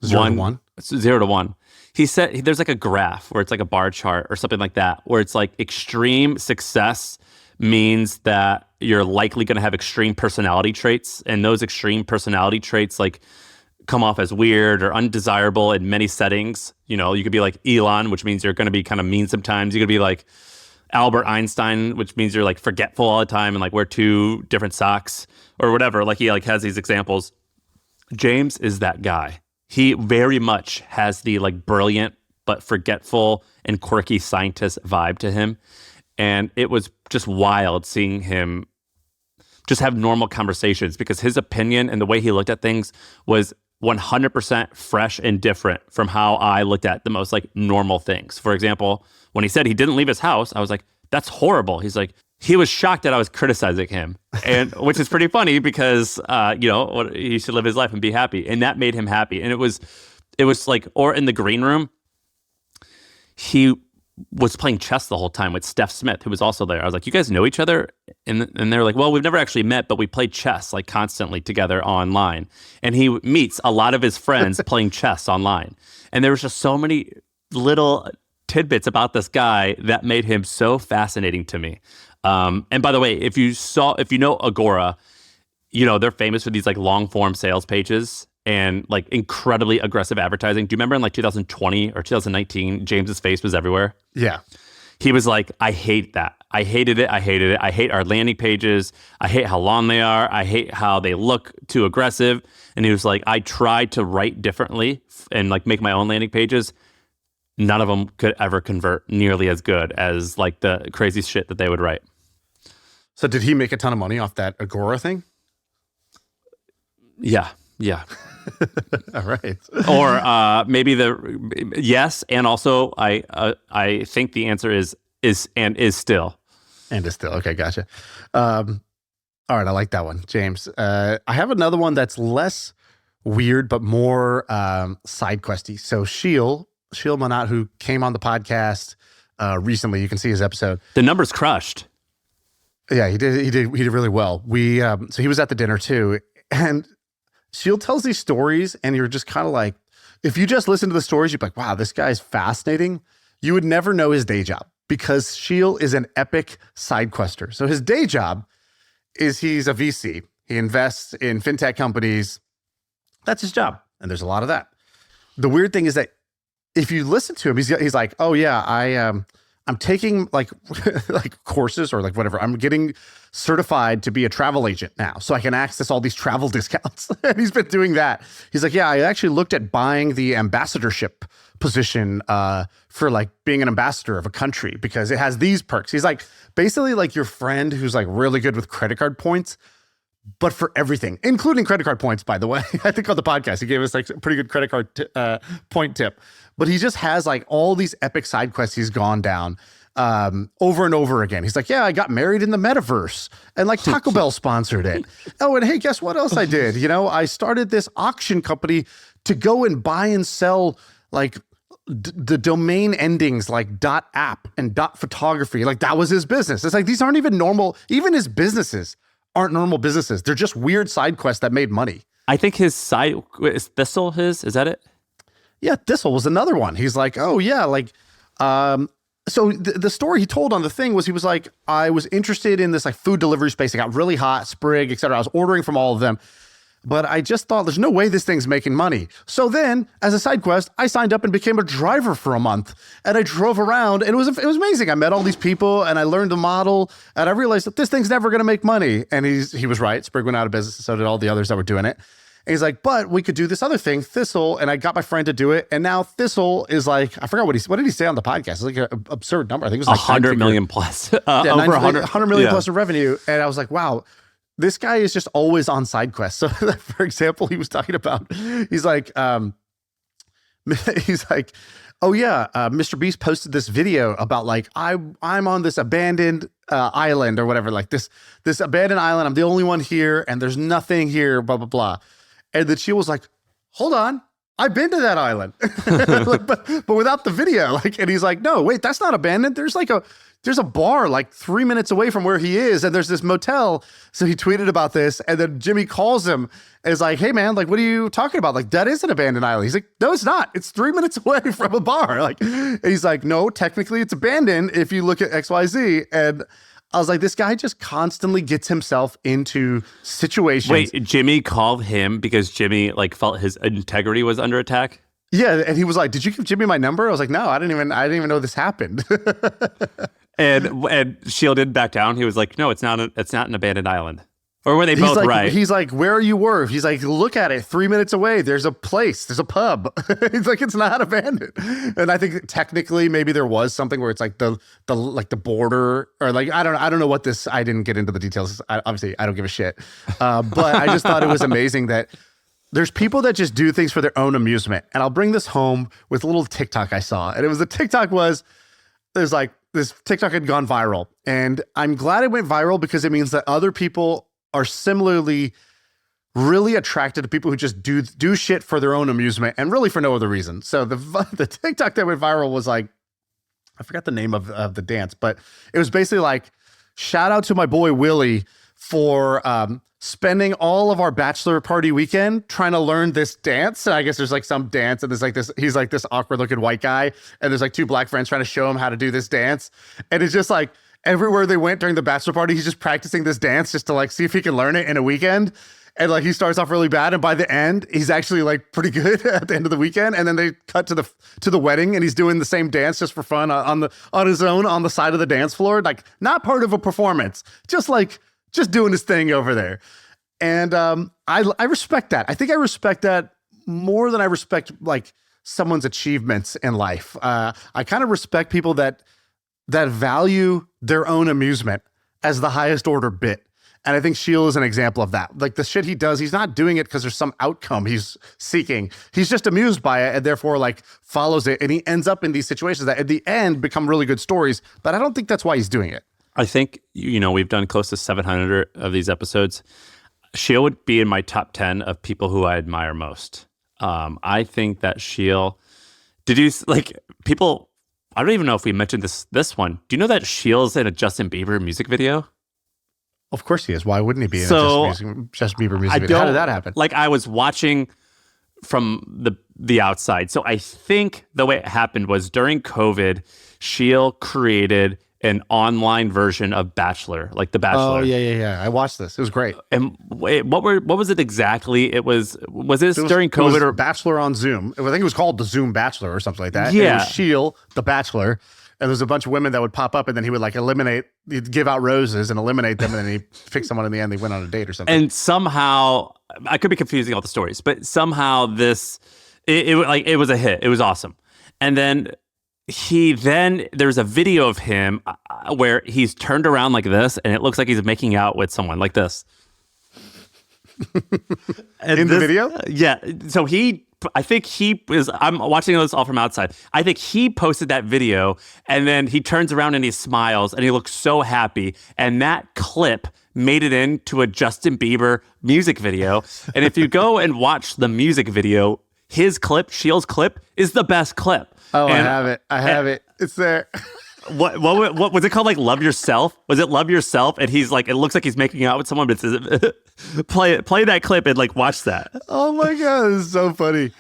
0 to 1. 0 to 1. He said there's a graph where it's a bar chart or something like that, where it's extreme success means that you're likely going to have extreme personality traits. And those extreme personality traits come off as weird or undesirable in many settings. You could be like Elon, which means you're going to be kind of mean sometimes. You could be like Albert Einstein, which means you're forgetful all the time and wear 2 different socks or whatever. He has these examples. James is that guy. He very much has the brilliant but forgetful and quirky scientist vibe to him. And it was just wild seeing him just have normal conversations because his opinion and the way he looked at things was 100% fresh and different from how I looked at the most normal things. For example, when he said he didn't leave his house, I was that's horrible. He's like, he was shocked that I was criticizing him, and which is pretty funny because, he should live his life and be happy. And that made him happy. And it was like, or in the green room, he was playing chess the whole time with Steph Smith, who was also there. I was like, you guys know each other? And they're like, well, we've never actually met, but we played chess like constantly together online. And he meets a lot of his friends playing chess online. And there was just so many little tidbits about this guy that made him so fascinating to me. And by the way, if you know Agora, they're famous for these like long form sales pages and like incredibly aggressive advertising. Do you remember in like 2020 or 2019, James's face was everywhere? Yeah. He was like, I hate that. I hated it. I hate our landing pages. I hate how long they are. I hate how they look too aggressive. And he was like, I tried to write differently and like make my own landing pages. None of them could ever convert nearly as good as like the crazy shit that they would write. So did he make a ton of money off that Agora thing? Yeah. All right. Or maybe yes, and also I think the answer is still. And is still. Okay, gotcha. All right, I like that one, James. I have another one that's less weird but more side questy. So Sheil Monat, who came on the podcast recently, you can see his episode. The numbers crushed. Yeah, he did really well. So he was at the dinner too, and Sheil tells these stories, and you're just kind of like, if you just listen to the stories, you'd be like, wow, this guy's fascinating. You would never know his day job because Sheil is an epic side quester. So his day job is he's a VC. He invests in fintech companies. That's his job, and there's a lot of that. The weird thing is that if you listen to him, he's like, oh yeah, I'm taking like courses or like whatever. I'm getting certified to be a travel agent now, so I can access all these travel discounts. And he's been doing that. He's like, yeah, I actually looked at buying the ambassadorship position for like being an ambassador of a country because it has these perks. He's like basically like your friend who's like really good with credit card points, but for everything, including credit card points, by the way. I think on the podcast, he gave us like a pretty good credit card point tip. But he just has like all these epic side quests he's gone down over and over again. He's like, yeah, I got married in the metaverse and like Taco Bell sponsored it. Oh, and hey, guess what else I did? I started this auction company to go and buy and sell like the domain endings like .app and .photography. Like that was his business. It's like, these aren't even normal. Even his businesses aren't normal businesses. They're just weird side quests that made money. I think his side is Thistle. Is that it? Yeah, Thistle was another one. He's like, oh yeah, like, so the story he told on the thing was he was like, I was interested in this like food delivery space. It got really hot, Sprig, etc. I was ordering from all of them, but I just thought there's no way this thing's making money. So then, as a side quest, I signed up and became a driver for a month, and I drove around, and it was amazing. I met all these people, and I learned the model, and I realized that this thing's never going to make money. And he was right. Sprig went out of business, and so did all the others that were doing it. And he's like, but we could do this other thing, Thistle, and I got my friend to do it. And now Thistle is like, I forgot what did he say on the podcast? It's like an absurd number. I think it was like 100 million plus. Over 100 million yeah. plus in revenue. And I was like, wow, this guy is just always on side quests. So for example, he was talking about, he's like, oh yeah, Mr. Beast posted this video about like, I'm on this abandoned island or whatever, like this abandoned island. I'm the only one here and there's nothing here, blah, blah, blah. And then she was like, hold on, I've been to that island, like, but without the video. Like, and he's like, no, wait, that's not abandoned. There's a bar like 3 minutes away from where he is, and there's this motel. So he tweeted about this, and then Jimmy calls him and is like, hey man, like, what are you talking about? Like, that is an abandoned island. He's like, no, it's not. It's 3 minutes away from a bar. Like, and he's like, no, technically it's abandoned if you look at XYZ. And I was like, this guy just constantly gets himself into situations. Wait, Jimmy called him because Jimmy like felt his integrity was under attack? Yeah, and he was like, did you give Jimmy my number? I was like, no, I didn't even know this happened. and Sheil didn't back down. He was like, no, it's not an abandoned island. Or were they both right? He's like, where are you worth? He's like, look at it. 3 minutes away, there's a place. There's a pub. He's like, it's not abandoned. And I think technically maybe there was something where it's like the border or like, I don't know what this, I didn't get into the details. Obviously, I don't give a shit. But I just thought it was amazing that there's people that just do things for their own amusement. And I'll bring this home with a little TikTok I saw. And it was the TikTok was, there's like, this TikTok had gone viral, and I'm glad it went viral because it means that other people are similarly really attracted to people who just do shit for their own amusement and really for no other reason. So the TikTok that went viral was like, I forgot the name of the dance, but it was basically like, shout out to my boy Willie for spending all of our bachelor party weekend trying to learn this dance. And I guess there's like some dance, and there's like this, he's like this awkward looking white guy, and there's like two black friends trying to show him how to do this dance. And it's just like everywhere they went during the bachelor party, he's just practicing this dance just to like see if he can learn it in a weekend. And like he starts off really bad, and by the end, he's actually like pretty good at the end of the weekend. And then they cut to the wedding, and he's doing the same dance just for fun on his own on the side of the dance floor, like not part of a performance, just doing his thing over there. And I respect that. I think I respect that more than I respect like someone's achievements in life. I kind of respect people that value their own amusement as the highest order bit. And I think Sheil is an example of that. Like the shit he does, he's not doing it because there's some outcome he's seeking. He's just amused by it and therefore like follows it. And he ends up in these situations that at the end become really good stories. But I don't think that's why he's doing it. I think, we've done close to 700 of these episodes. Sheil would be in my top 10 of people who I admire most. I think that Sheil, people, I don't even know if we mentioned this one. Do you know that Sheil's in a Justin Bieber music video? Of course he is. Why wouldn't he be in a Justin Bieber music video? How did that happen? Like I was watching from the outside. So I think the way it happened was during COVID, Sheil created an online version of Bachelor, like The Bachelor. Oh, yeah. I watched this. It was great. And wait, what was it exactly? Was this during COVID or Bachelor on Zoom? I think it was called the Zoom Bachelor or something like that. Yeah. And it was Sheil, the Bachelor. And there's a bunch of women that would pop up, and then he would like he'd give out roses and eliminate them, and then he'd pick someone in the end. They went on a date or something. And somehow, I could be confusing all the stories, but somehow it was a hit. It was awesome. And then there's a video of him where he's turned around like this, and it looks like he's making out with someone like this. In the video? Yeah. So I'm watching this all from outside. I think he posted that video, and then he turns around and he smiles and he looks so happy. And that clip made it into a Justin Bieber music video. And if you go and watch the music video, his clip, Sheil's clip, is the best clip. Oh, I have it. It's there. What was it called? Like Love Yourself? Was it Love Yourself? And he's like, it looks like he's making out with someone, but it says, play that clip and like watch that. Oh my God, this is so funny.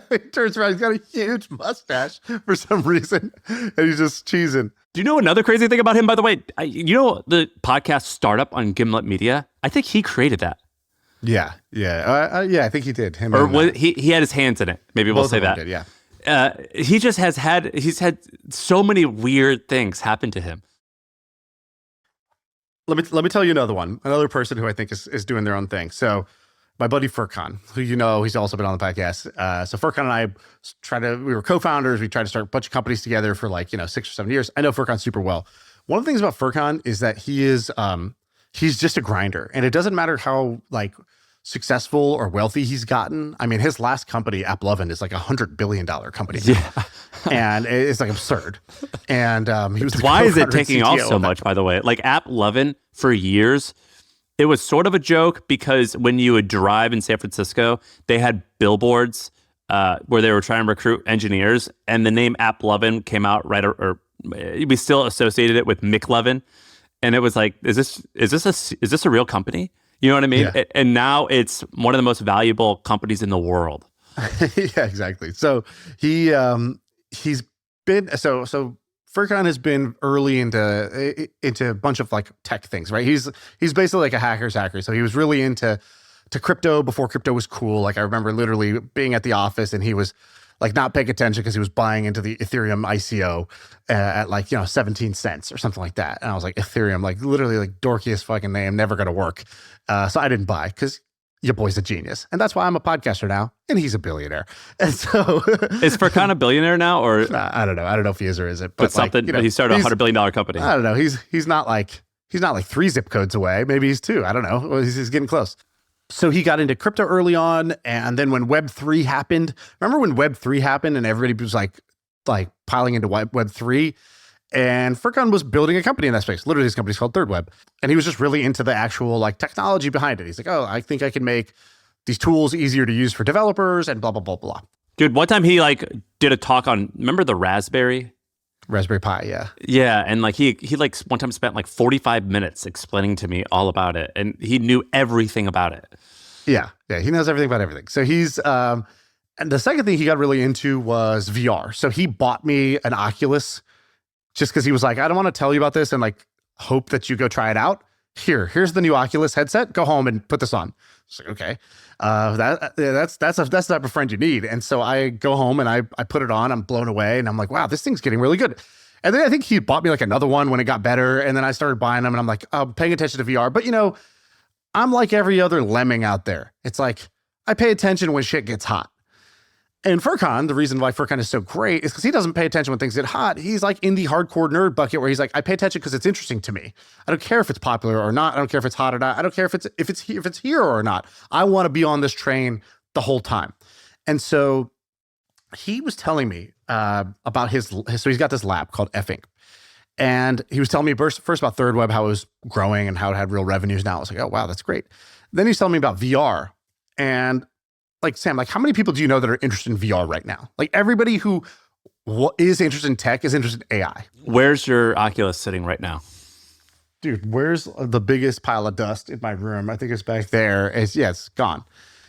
He turns around, he's got a huge mustache for some reason, and he's just cheesing. Do you know another crazy thing about him, by the way? The podcast Startup on Gimlet Media? I think he created that. Yeah. I think he did. He had his hands in it. Maybe we'll say that. Did, yeah. He's had so many weird things happen to him. Let me tell you another person who I think is doing their own thing. So my buddy Furqan, who he's also been on the podcast. So Furqan and I we were co-founders. We tried to start a bunch of companies together for 6 or 7 years. I know Furqan super well. One of the things about Furqan is that he's just a grinder, and it doesn't matter how successful or wealthy he's gotten. I mean, his last company, AppLovin, is like $100 billion company. Yeah. And it's like absurd. And he was why is it taking off so much, by the way? Like AppLovin, for years, it was sort of a joke because when you would drive in San Francisco, they had billboards where they were trying to recruit engineers, and the name AppLovin came out or we still associated it with McLovin. And it was like, is this a real company? You know what I mean? Yeah. And now it's one of the most valuable companies in the world. Yeah, exactly. So he's been so Furqan has been early into a bunch of tech things, right? He's basically like a hacker's hacker. So he was really into crypto before crypto was cool. I remember literally being at the office, and he was not paying attention because he was buying into the Ethereum ICO at 17 cents or something like that. And I was like, Ethereum, literally dorkiest fucking name, never going to work. So I didn't buy because your boy's a genius. And that's why I'm a podcaster now, and he's a billionaire. And so is Furqan a billionaire now, or I don't know. I don't know if he is or isn't. But something he started a $100 billion company. I don't know. He's not like 3 zip codes away. Maybe he's 2. I don't know. Well, he's getting close. So he got into crypto early on, and then when Web3 happened, remember when Web3 happened and everybody was like piling into Web3. And Furqan was building a company in that space. Literally, his company's called Third Web. And he was just really into the actual like technology behind it. He's like, oh, I think I can make these tools easier to use for developers and blah, blah, blah, blah. Dude, one time he like did a talk on, remember the Raspberry Pi, yeah. Yeah, and like he like one time spent like 45 minutes explaining to me all about it, and he knew everything about it. Yeah, he knows everything about everything. So he's and the second thing he got really into was VR. So he bought me an Oculus just because he was like, I don't want to tell you about this and like hope that you go try it out. Here's the new Oculus headset. Go home and put this on. It's like, okay, that's the type of friend you need. And so I go home and I put it on. I'm blown away, and I'm like, wow, this thing's getting really good. And then I think he bought me like another one when it got better, and then I started buying them, and I'm like, I'm paying attention to VR. But I'm like every other lemming out there. It's like I pay attention when shit gets hot. And Furqan, the reason why Furqan is so great is because he doesn't pay attention when things get hot. He's like in the hardcore nerd bucket where he's like, I pay attention because it's interesting to me. I don't care if it's popular or not. I don't care if it's hot or not. I don't care if it's here or not. I want to be on this train the whole time. And so he was telling me about his so he's got this lab called F-Inc. And he was telling me first about Third Web, how it was growing and how it had real revenues now. I was like, oh, wow, that's great. Then he's telling me about VR. And like, Sam, like how many people do you know that are interested in VR right now? Like everybody who is interested in tech is interested in AI. Where's your Oculus sitting right now? Dude, where's the biggest pile of dust in my room? I think it's back there. It's gone.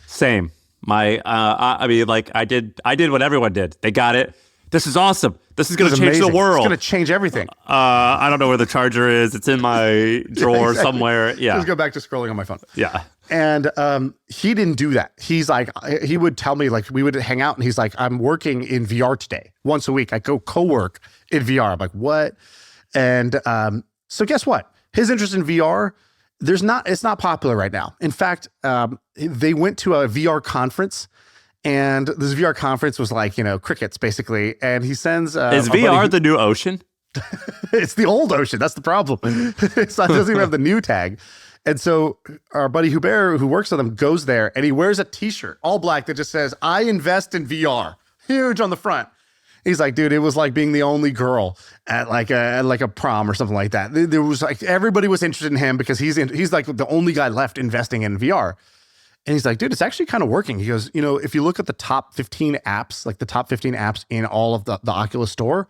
Same. I mean, like I did what everyone did. They got it. This is awesome. This is going to change the world. It's going to change everything. I don't know where the charger is. It's in my drawer somewhere. Yeah. Just go back to scrolling on my phone. Yeah. And he didn't do that. He's like, he would tell me, like, we would hang out and he's like, I'm working in VR today. Once a week, I go co-work in VR. I'm like, what? And so guess what? His interest in VR, it's not popular right now. In fact, they went to a VR conference. And this VR conference was like, crickets, basically. And he sends... Is VR the new ocean? It's the old ocean. That's the problem. It doesn't even have the new tag. And so our buddy Hubert, who works with him, goes there and he wears a t-shirt, all black, that just says, I invest in VR. Huge on the front. He's like, dude, it was like being the only girl at like a prom or something like that. There was like, everybody was interested in him because he's like the only guy left investing in VR. And he's like, dude, it's actually kind of working. He goes, if you look at the top 15 apps, like the top 15 apps in all of the Oculus store,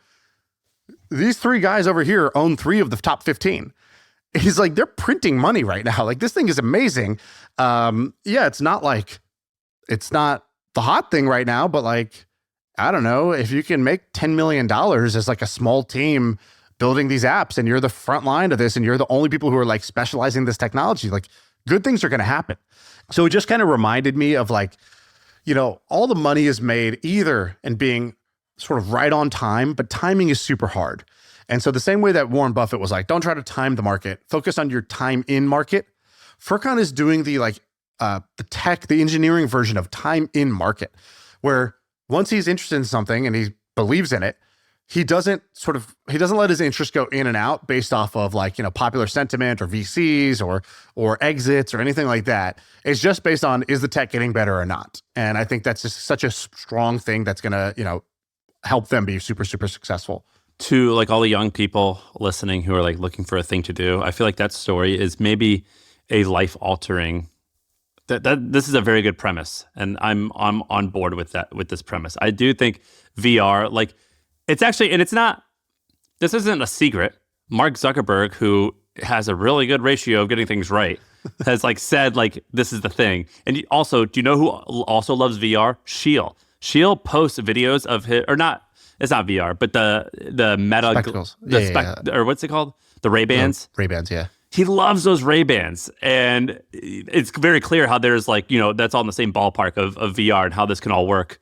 these three guys over here own 3 of the top 15. He's like, they're printing money right now. Like, this thing is amazing. It's not the hot thing right now, but like, I don't know, if you can make $10 million as like a small team building these apps and you're the front line of this and you're the only people who are like specializing in this technology, like good things are going to happen. So it just kind of reminded me of like, all the money is made either in being sort of right on time, but timing is super hard. And so the same way that Warren Buffett was like, don't try to time the market, focus on your time in market. Furqan is doing the engineering version of time in market, where once he's interested in something and he believes in it, he doesn't let his interest go in and out based off of like, popular sentiment or VCs or exits or anything like that. It's just based on, is the tech getting better or not? And I think that's just such a strong thing that's going to, help them be super, super successful. To like all the young people listening who are like looking for a thing to do, I feel like that story is maybe a life altering. This is a very good premise, and I'm on board with this premise. I do think VR, like, it's actually, and it's not, this isn't a secret. Mark Zuckerberg, who has a really good ratio of getting things right, has like said, like, this is the thing. And also, do you know who also loves VR? Sheil. Sheil posts videos of his, or not, it's not VR, but the Meta. Spectacles. Or what's it called? The Ray-Bans? Ray-Bans, yeah. He loves those Ray-Bans. And it's very clear how there's like, that's all in the same ballpark of VR and how this can all work.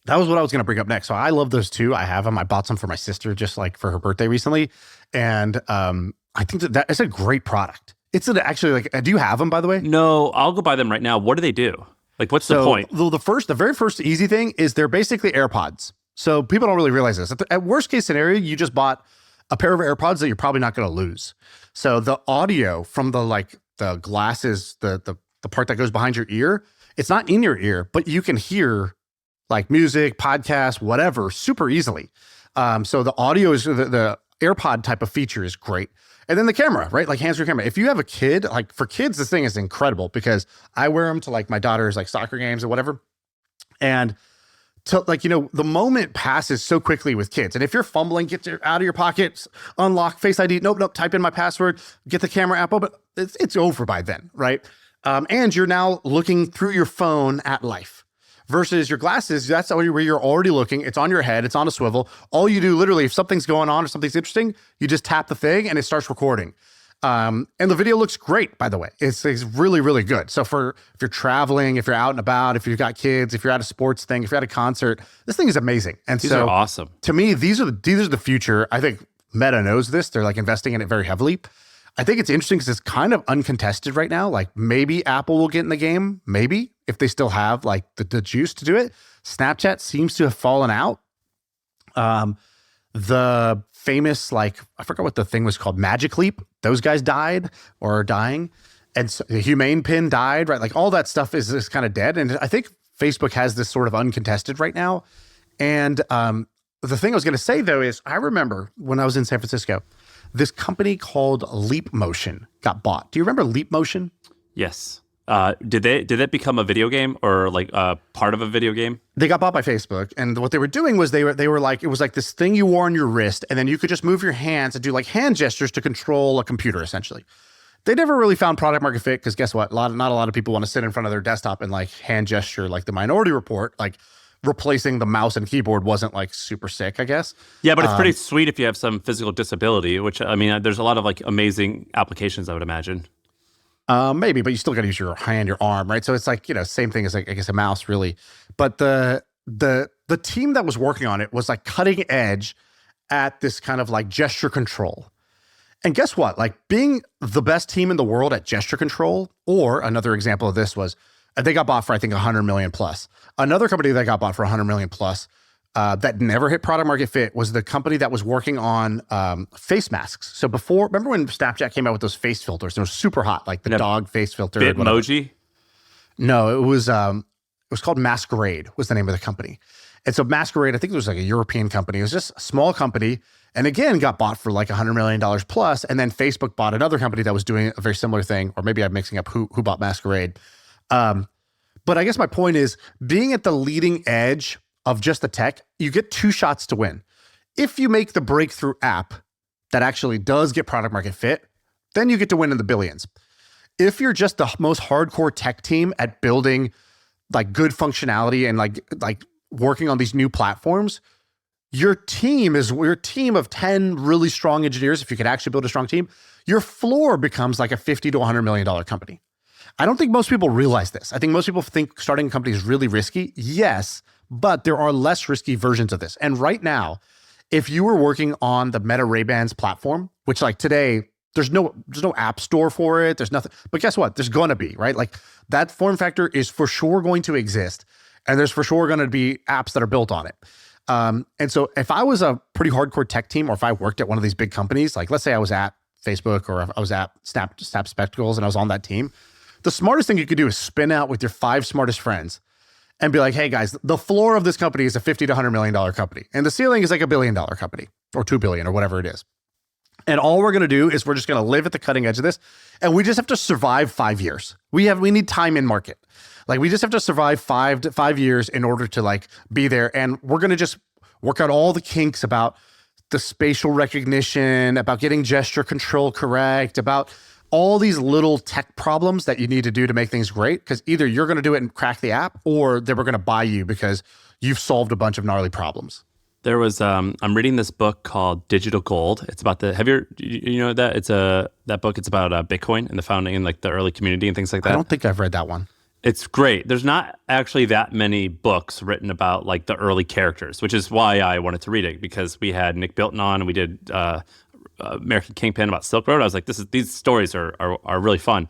That was what I was going to bring up next. So I love those too. I have them. I bought some for my sister just like for her birthday recently. And I think that is a great product. It's actually like, do you have them, by the way? No, I'll go buy them right now. What do they do? Like, what's the point? The very first easy thing is they're basically AirPods. So people don't really realize this. At worst case scenario, you just bought a pair of AirPods that you're probably not going to lose. So the audio from the glasses, the part that goes behind your ear, it's not in your ear, but you can hear like music, podcasts, whatever, super easily. So the audio is the AirPod type of feature is great. And then the camera, right? Like hands-free camera. If you have a kid, like for kids, this thing is incredible because I wear them to like my daughter's like soccer games or whatever. And to like, the moment passes so quickly with kids. And if you're fumbling, get out of your pocket, unlock Face ID, nope, type in my password, get the camera app open, it's over by then, right? And you're now looking through your phone at life. Versus your glasses, that's where you're already looking. It's on your head. It's on a swivel. All you do, literally, if something's going on or something's interesting, you just tap the thing and it starts recording. And the video looks great, by the way. It's really, really good. So if you're traveling, if you're out and about, if you've got kids, if you're at a sports thing, if you're at a concert, this thing is amazing. And these are awesome. To me, these are the future. I think Meta knows this. They're like investing in it very heavily. I think it's interesting because it's kind of uncontested right now. Like maybe Apple will get in the game, maybe, if they still have like the juice to do it. Snapchat seems to have fallen out. The famous, like, I forgot what the thing was called, Magic Leap. Those guys died or are dying. And so the Humane Pin died, right? Like all that stuff is kind of dead. And I think Facebook has this sort of uncontested right now. And the thing I was going to say though is I remember when I was in San Francisco, this company called Leap Motion got bought. Do you remember Leap Motion? Yes. Did it become a video game or like part of a video game? They got bought by Facebook, and what they were doing was they were like, it was like this thing you wore on your wrist, and then you could just move your hands and do like hand gestures to control a computer, essentially. They never really found product market fit because guess what? Not a lot of people want to sit in front of their desktop and like hand gesture like the Minority Report. Like replacing the mouse and keyboard wasn't like super sick, I guess. Yeah, but it's pretty sweet if you have some physical disability, which I mean, there's a lot of like amazing applications, I would imagine. Maybe, but you still got to use your hand, your arm, right? So it's like, same thing as like, I guess a mouse really. But the team that was working on it was like cutting edge at this kind of like gesture control. And guess what? Like being the best team in the world at gesture control, or another example of this was they got bought for, I think, 100 million plus. Another company that got bought for 100 million plus that never hit product market fit was the company that was working on face masks. So before, remember when Snapchat came out with those face filters? They were super hot, like the dog face filter. Bitmoji? No, it was called Masquerade was the name of the company. And so Masquerade, I think it was like a European company. It was just a small company. And again, got bought for like $100 million plus. And then Facebook bought another company that was doing a very similar thing. Or maybe I'm mixing up who bought Masquerade. But I guess my point is being at the leading edge of just the tech, you get two shots to win. If you make the breakthrough app that actually does get product market fit, then you get to win in the billions. If you're just the most hardcore tech team at building like good functionality and like working on these new platforms, your team of 10 really strong engineers. If you could actually build a strong team, your floor becomes like a $50 to $100 million company. I don't think most people realize this. I think most people think starting a company is really risky. Yes, but there are less risky versions of this. And right now, if you were working on the Meta Ray-Bans platform, which like today, there's no app store for it. There's nothing. But guess what? There's going to be, right? Like that form factor is for sure going to exist. And there's for sure going to be apps that are built on it. And so if I was a pretty hardcore tech team, or if I worked at one of these big companies, like let's say I was at Facebook or I was at Snap Spectacles and I was on that team, the smartest thing you could do is spin out with your 5 smartest friends and be like, hey guys, the floor of this company is a $50 to $100 million company. And the ceiling is like $1 billion company or $2 billion or whatever it is. And all we're going to do is we're just going to live at the cutting edge of this. And we just have to survive 5 years. We need time in market. Like we just have to survive 5 years in order to like be there. And we're going to just work out all the kinks about the spatial recognition, about getting gesture control correct, about all these little tech problems that you need to do to make things great. Because either you're going to do it and crack the app, or they were going to buy you because you've solved a bunch of gnarly problems. There was I'm reading this book called Digital Gold. It's about you know that it's that book. It's about Bitcoin and the founding and like the early community and things like that. I don't think I've read that one. It's great. There's not actually that many books written about like the early characters, which is why I wanted to read it, because we had Nick Bilton on and we did American Kingpin about Silk Road. I was like, these stories are really fun.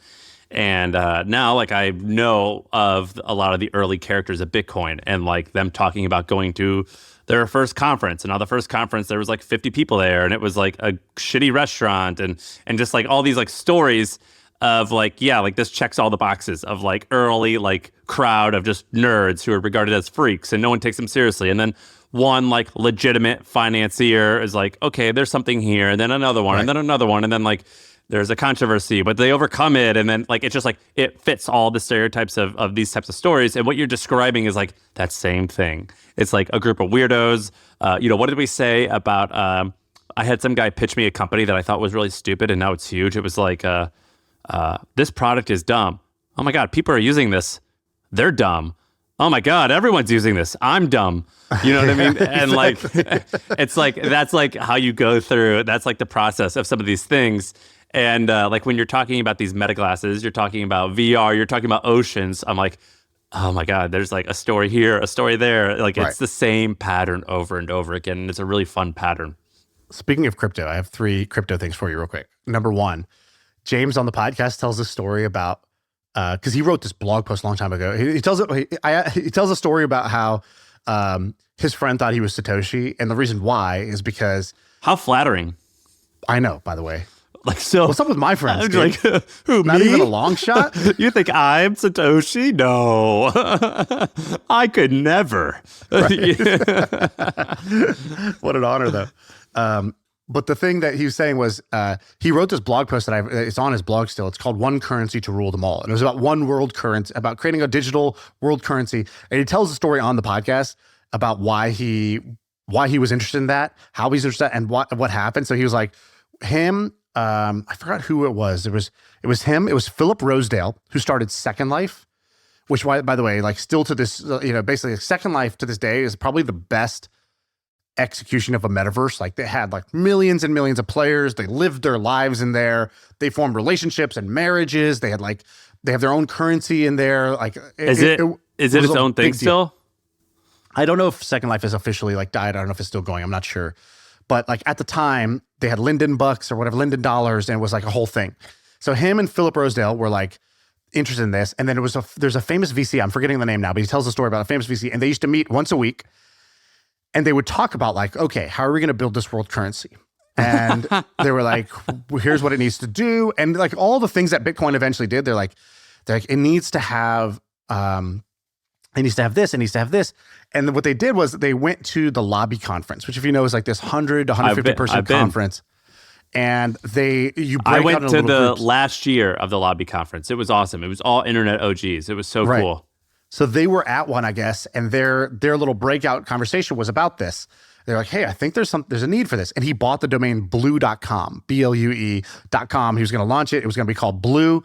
And now like I know of a lot of the early characters of Bitcoin and like them talking about going to their first conference, and on the first conference there was like 50 people there and it was like a shitty restaurant and just like all these like stories of like, yeah, like this checks all the boxes of like early like crowd of just nerds who are regarded as freaks and no one takes them seriously. And then one like legitimate financier is like, okay, there's something here. And then another one, and then another one. And then like there's a controversy, but they overcome it. And then like, it's just like, it fits all the stereotypes of these types of stories. And what you're describing is like that same thing. It's like a group of weirdos. What did we say about, I had some guy pitch me a company that I thought was really stupid and now it's huge. It was like, this product is dumb. Oh my God, people are using this. They're dumb. Oh my God, everyone's using this. I'm dumb. You know what I mean? And like, it's like, that's like how you go through, that's like the process of some of these things. And like when you're talking about these meta glasses, you're talking about VR, you're talking about oceans. I'm like, oh my God, there's like a story here, a story there. Like it's the same pattern over and over again. And it's a really fun pattern. Speaking of crypto, I have 3 crypto things for you real quick. Number 1, James on the podcast tells a story about, because he wrote this blog post a long time ago. He tells a story about how his friend thought he was Satoshi. And the reason why is because... How flattering. I know, by the way. Like, so what's up with my friends? Like, who, Not me? even a long shot? You think I'm Satoshi? No. I could never. What an honor, though. But the thing that he was saying was he wrote this blog post that it's on his blog still. It's called One Currency to Rule Them All. And it was about one world currency, about creating a digital world currency. And he tells the story on the podcast about why he was interested in that, how he's interested, and what happened. So he was like, I forgot who it was. It was him. It was Philip Rosedale who started Second Life, which, by the way, like still to this, basically Second Life to this day is probably the best execution of a metaverse. Like they had like millions and millions of players. They lived their lives in there. They formed relationships and marriages. They have their own currency in there. Like is it its own thing still? I don't know if Second Life is officially like died. I don't know if it's still going. I'm not sure. But like at the time, they had Linden bucks or whatever, Linden dollars, and it was like a whole thing. So him and Philip Rosedale were like interested in this. And then there's a famous VC, I'm forgetting the name now, but he tells a story about a famous VC. And they used to meet once a week. And they would talk about like, okay, how are we going to build this world currency? And they were like, here's what it needs to do. And like all the things that Bitcoin eventually did, they're like, it needs to have this, it needs to have this. And what they did was they went to the lobby conference, which if you know is like this 100 to 150 person conference. And I went to the last year of the lobby conference. It was awesome. It was all internet OGs. It was so cool. So they were at one, I guess, and their little breakout conversation was about this. They're like, hey, I think there's a need for this. And he bought the domain blue.com, BLUE.com. He was going to launch it. It was going to be called Blue.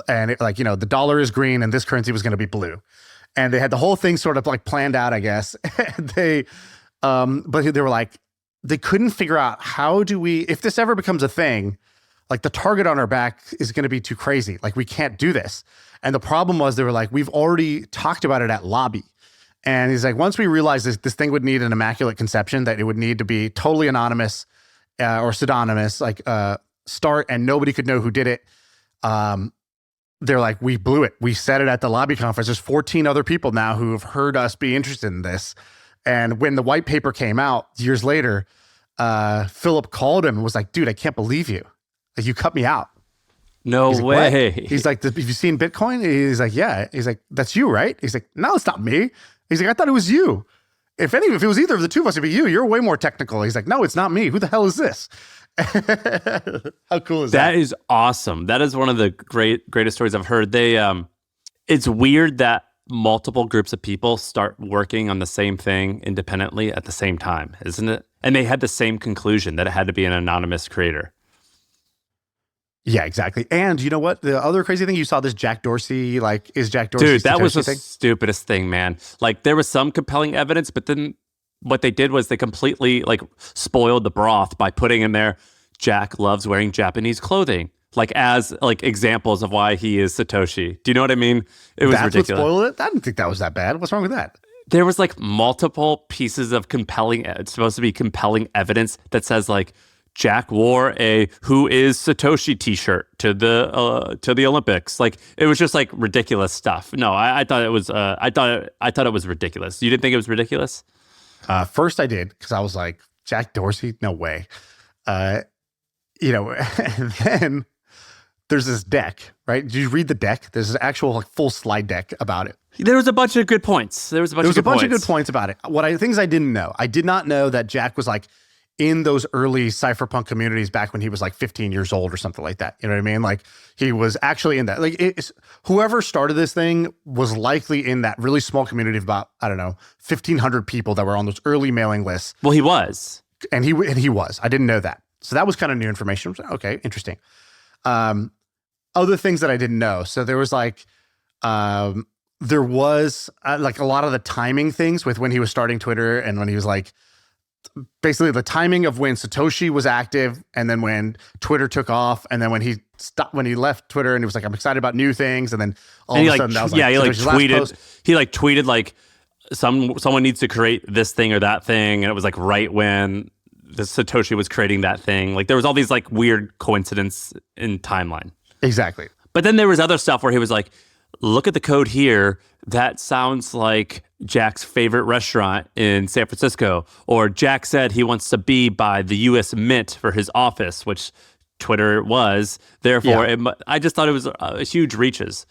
And the dollar is green and this currency was going to be blue. And they had the whole thing sort of like planned out, I guess. But they were like, they couldn't figure out if this ever becomes a thing, like the target on our back is going to be too crazy. Like we can't do this. And the problem was they were like, we've already talked about it at lobby. And he's like, once we realized this thing would need an immaculate conception, that it would need to be totally anonymous or pseudonymous, like start and nobody could know who did it. They're like, we blew it. We said it at the lobby conference. There's 14 other people now who have heard us be interested in this. And when the white paper came out years later, Philip called him and was like, dude, I can't believe you. Like, you cut me out. No way. What? He's like, have you seen Bitcoin? He's like, yeah. He's like, that's you, right? He's like, no, it's not me. He's like, I thought it was you. If it was either of the two of us, it'd be you. You're way more technical. He's like, no, it's not me. Who the hell is this? How cool is that? That is awesome. That is one of the greatest stories I've heard. It's weird that multiple groups of people start working on the same thing independently at the same time, isn't it? And they had the same conclusion that it had to be an anonymous creator. Yeah, exactly. And you know what? The other crazy thing, you saw this Jack Dorsey, like, is Jack Dorsey Dude, that was the thing? stupidest thing, man. Like, there was some compelling evidence, but then what they did was they completely, like, spoiled the broth by putting in there, Jack loves wearing Japanese clothing, like, as, like, examples of why he is Satoshi. Do you know what I mean? It was ridiculous. That's what spoiled it? I didn't think that was that bad. What's wrong with that? There was, like, multiple pieces of it's supposed to be compelling evidence that says, like, Jack wore a "Who is Satoshi" T-shirt to the Olympics. Like, it was just like ridiculous stuff. No, I thought it was. I thought it was ridiculous. You didn't think it was ridiculous? First, I did, because I was like, Jack Dorsey, no way. And then there's this deck, right? Did you read the deck? There's an actual like full slide deck about it. There was a bunch of good points. There was a bunch of good points about it. Things I didn't know. I did not know that Jack was like in those early cypherpunk communities back when he was like 15 years old or something like that. You know what I mean? Like he was actually in that. Like whoever started this thing was likely in that really small community of about, I don't know, 1,500 people that were on those early mailing lists. Well, he was. And he was. I didn't know that. So that was kind of new information. Okay, interesting. Other things that I didn't know. So there was like, there was like a lot of the timing things with when he was starting Twitter and when he was like, basically the timing of when Satoshi was active and then when Twitter took off and then when he left Twitter and he was like, I'm excited about new things. And then all of a sudden that was like, he tweeted like someone needs to create this thing or that thing. And it was like right when the Satoshi was creating that thing. Like there was all these like weird coincidence in timeline. Exactly. But then there was other stuff where he was like, look at the code here. That sounds like Jack's favorite restaurant in San Francisco. Or Jack said he wants to be by the U.S. Mint for his office, which Twitter was. Therefore, I just thought it was huge reaches.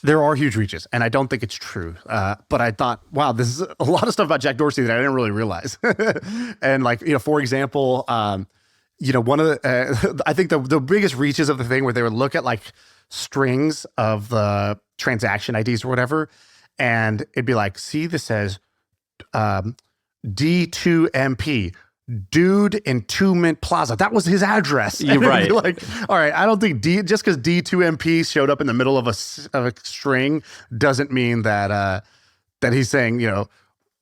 There are huge reaches, and I don't think it's true. But I thought, wow, this is a lot of stuff about Jack Dorsey that I didn't really realize. And like, for example, one of the, I think the biggest reaches of the thing where they would look at like strings of the transaction IDs or whatever, and it'd be like, see, this says D2MP, dude in 2 Mint Plaza. That was his address. You're right. Like, all right, I don't think just because D2MP showed up in the middle of a string doesn't mean that that he's saying,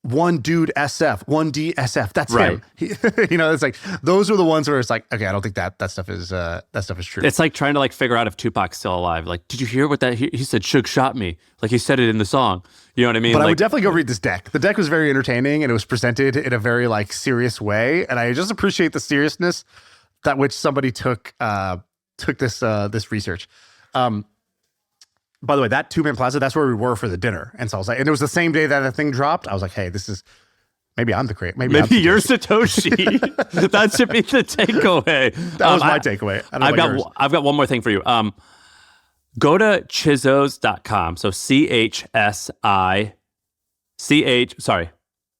one dude SF, one D SF. That's right. him. It's like those are the ones where it's like, okay, I don't think that stuff is true. It's like trying to like figure out if Tupac's still alive. Like, did you hear what that he said? Suge shot me. Like he said it in the song. You know what I mean? But I would definitely go read this deck. The deck was very entertaining and it was presented in a very like serious way. And I just appreciate the seriousness that which somebody took this research. By the way, that 2 Mint Plaza, that's where we were for the dinner. And so I was like, and it was the same day that the thing dropped. I was like, hey, this is, maybe I'm the creator. Maybe you're Satoshi. That should be the takeaway. That was my takeaway. I've got one more thing for you. Go to Chizzos.com. So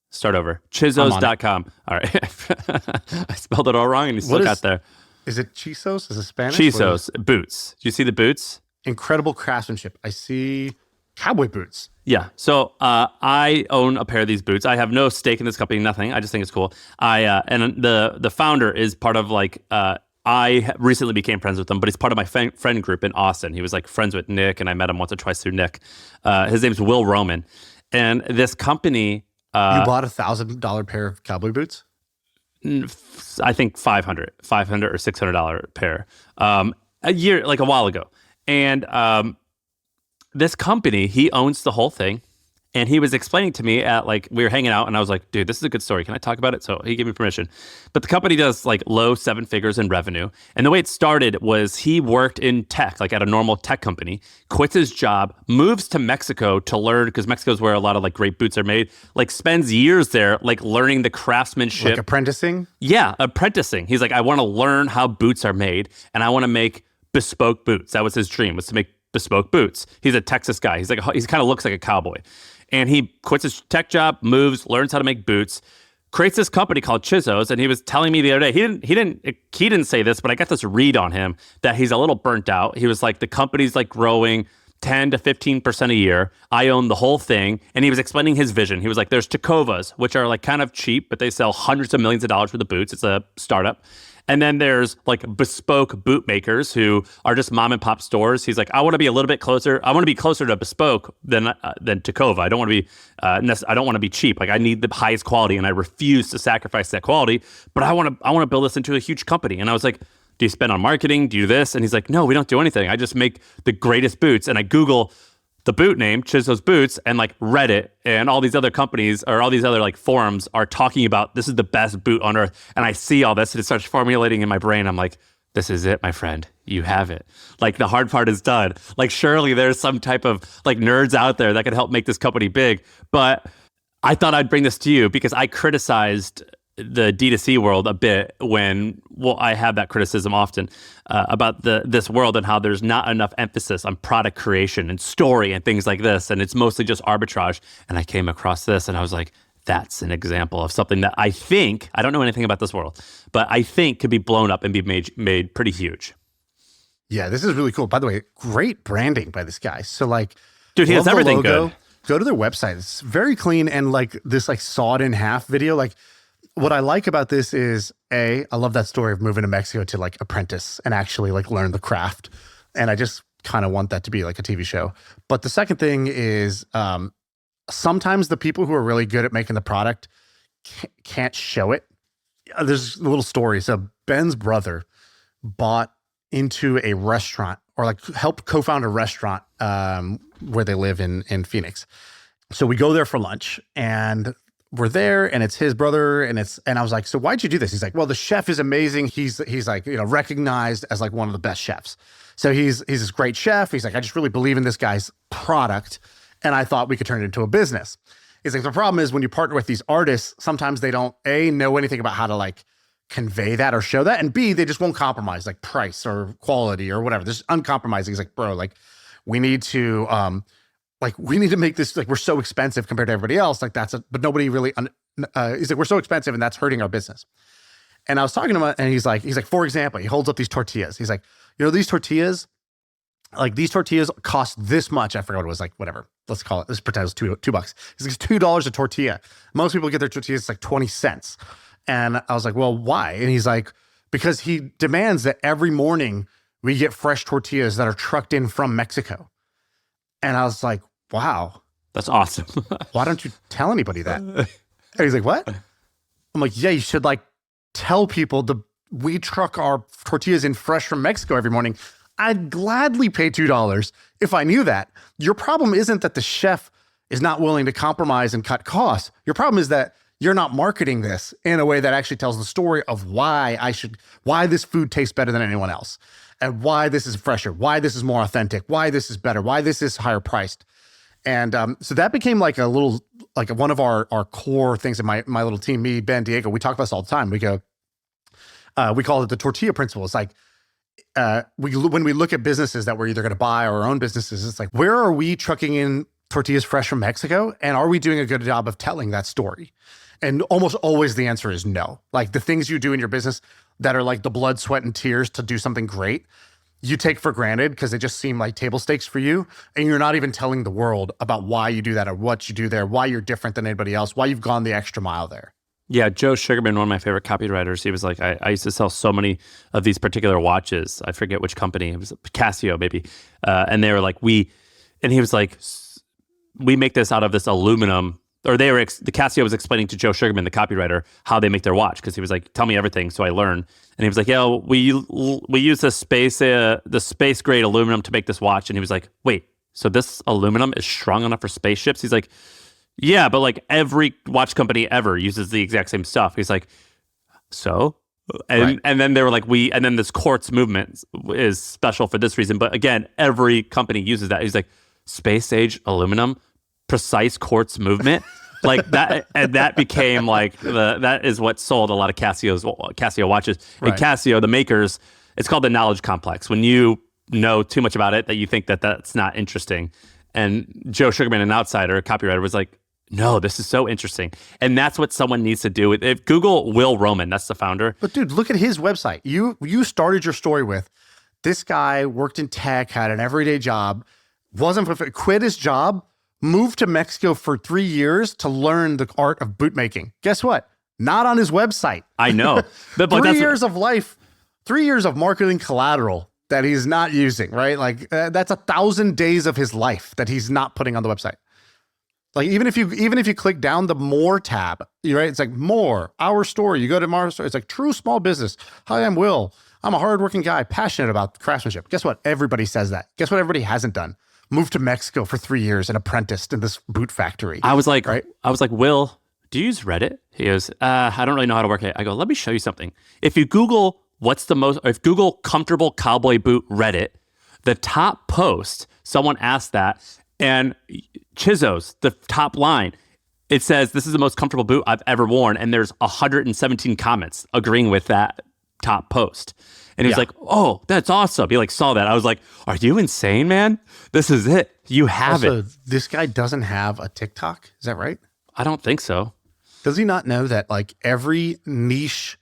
start over. Chizzos.com. All right. I spelled it all wrong and you still got there. Is it Chisos? Is it Spanish? Chisos. Boots. Do you see the boots? Incredible craftsmanship. I see cowboy boots. Yeah. So I own a pair of these boots. I have no stake in this company, nothing. I just think it's cool. And the founder is part of like, I recently became friends with him, but he's part of my friend group in Austin. He was like friends with Nick, and I met him once or twice through Nick. His name's Will Roman. And this company... you bought $1,000 pair of cowboy boots? I think $500 or $600 pair. A while ago. And this company, he owns the whole thing. And he was explaining to me we were hanging out and I was like, dude, this is a good story. Can I talk about it? So he gave me permission. But the company does like low 7 figures in revenue. And the way it started was he worked in tech, like at a normal tech company, quits his job, moves to Mexico to learn, because Mexico is where a lot of like great boots are made, like spends years there, like learning the craftsmanship. Like apprenticing? Yeah, apprenticing. He's like, I want to learn how boots are made and I want to make bespoke boots. That was his dream, was to make bespoke boots. He's a Texas guy. He kind of looks like a cowboy. And he quits his tech job, moves, learns how to make boots, creates this company called Chizzos. And he was telling me the other day, he didn't say this, but I got this read on him that he's a little burnt out. He was like, the company's like growing 10 to 15% a year. I own the whole thing. And he was explaining his vision. He was like, there's Tecovas, which are like kind of cheap, but they sell hundreds of millions of dollars worth of boots. It's a startup. And then there's like bespoke boot makers who are just mom and pop stores. He's like, I want to be a little bit closer. I want to be closer to bespoke than Tecova. I don't want to be I don't want to be cheap. Like I need the highest quality, and I refuse to sacrifice that quality. But I want to build this into a huge company. And I was like, do you spend on marketing? Do you do this? And he's like, no, we don't do anything. I just make the greatest boots. And I Google the boot name, Chizzos Boots, and like Reddit and all these other companies or all these other like forums are talking about this is the best boot on earth. And I see all this and it starts formulating in my brain. I'm like, this is it, my friend. You have it. Like the hard part is done. Like surely there's some type of like nerds out there that could help make this company big. But I thought I'd bring this to you because I criticized the D2C world a bit when, I have that criticism often about this world and how there's not enough emphasis on product creation and story and things like this. And it's mostly just arbitrage. And I came across this and I was like, that's an example of something that I think, I don't know anything about this world, but I think could be blown up and be made pretty huge. Yeah, this is really cool. By the way, great branding by this guy. So like, dude, he has everything good. Go to their website. It's very clean and like this like sawed in half video. Like what I like about this is I love that story of moving to Mexico to like apprentice and actually like learn the craft. And I just kind of want that to be like a TV show. But the second thing is sometimes the people who are really good at making the product can't show it. There's a little story. So Ben's brother bought into a restaurant or like helped co-found a restaurant where they live in Phoenix. So we go there for lunch and we're there and it's his brother and I was like, so why'd you do this? He's like, well, the chef is amazing. He's like, recognized as like one of the best chefs. So he's this great chef. He's like, I just really believe in this guy's product and I thought we could turn it into a business. He's like, the problem is when you partner with these artists, sometimes they don't know anything about how to like convey that or show that. And B, they just won't compromise like price or quality or whatever. They're just uncompromising. He's like, bro, like we need to make this, like we're so expensive compared to everybody else. Like but nobody really, he's like, we're so expensive and that's hurting our business. And I was talking to him and he's like, for example, he holds up these tortillas. He's like, these tortillas cost this much. I forgot what it was, like whatever. Let's call it, let's pretend it was $2. He's like, $2 a tortilla. Most people get their tortillas like 20 cents. And I was like, well, why? And he's like, because he demands that every morning we get fresh tortillas that are trucked in from Mexico. And I was like, wow. That's awesome. Why don't you tell anybody that? And he's like, what? I'm like, yeah, you should like tell people we truck our tortillas in fresh from Mexico every morning. I'd gladly pay $2 if I knew that. Your problem isn't that the chef is not willing to compromise and cut costs. Your problem is that you're not marketing this in a way that actually tells the story of why this food tastes better than anyone else and why this is fresher, why this is more authentic, why this is better, why this is higher priced. And so that became like a little, like one of our core things in my little team, me, Ben, Diego, we talk about this all the time. We go, we call it the tortilla principle. It's like, when we look at businesses that we're either going to buy or our own businesses, it's like, where are we trucking in tortillas fresh from Mexico? And are we doing a good job of telling that story? And almost always the answer is no. Like the things you do in your business that are like the blood, sweat, and tears to do something great, you take for granted because they just seem like table stakes for you. And you're not even telling the world about why you do that or what you do there, why you're different than anybody else, why you've gone the extra mile there. Yeah, Joe Sugarman, one of my favorite copywriters, he was like, I used to sell so many of these particular watches. I forget which company. It was Casio, maybe. And they were like, he was like, we make this out of this aluminum. Or the Casio was explaining to Joe Sugarman, the copywriter, how they make their watch. Because he was like, tell me everything so I learn. And he was like, yeah, we use the space grade aluminum to make this watch. And he was like, wait, so this aluminum is strong enough for spaceships? He's like, yeah, but like every watch company ever uses the exact same stuff. He's like, so? And then they were like, and then this quartz movement is special for this reason. But again, every company uses that. He's like, space age aluminum, precise quartz movement. Like that, and that became like that is what sold a lot of Casio watches. Right. And Casio, the makers, it's called the knowledge complex. When you know too much about it, that you think that that's not interesting. And Joe Sugarman, an outsider, a copywriter, was like, no, this is so interesting. And that's what someone needs to do. If Google Will Roman, that's the founder. But dude, look at his website. You started your story with, this guy worked in tech, had an everyday job, quit his job, moved to Mexico for 3 years to learn the art of boot making. Guess what? Not on his website. I know. But 3 years of life, 3 years of marketing collateral that he's not using, right? Like that's 1,000 days of his life that he's not putting on the website. Like even if you click down the more tab, right? It's like more, our story. You go to our story. It's like true small business. Hi, I'm Will. I'm a hardworking guy, passionate about craftsmanship. Guess what? Everybody says that. Guess what? Everybody hasn't done. Moved to Mexico for 3 years and apprenticed in this boot factory. I was like, Will, do you use Reddit? He goes, I don't really know how to work it. I go, let me show you something. If you Google Google comfortable cowboy boot Reddit, the top post, someone asked that, and Chizo's, the top line, it says, this is the most comfortable boot I've ever worn. And there's 117 comments agreeing with that top post. And he's like, oh, that's awesome. He like saw that. I was like, are you insane, man? This is it. You have it. This guy doesn't have a TikTok. Is that right? I don't think so. Does he not know that like every niche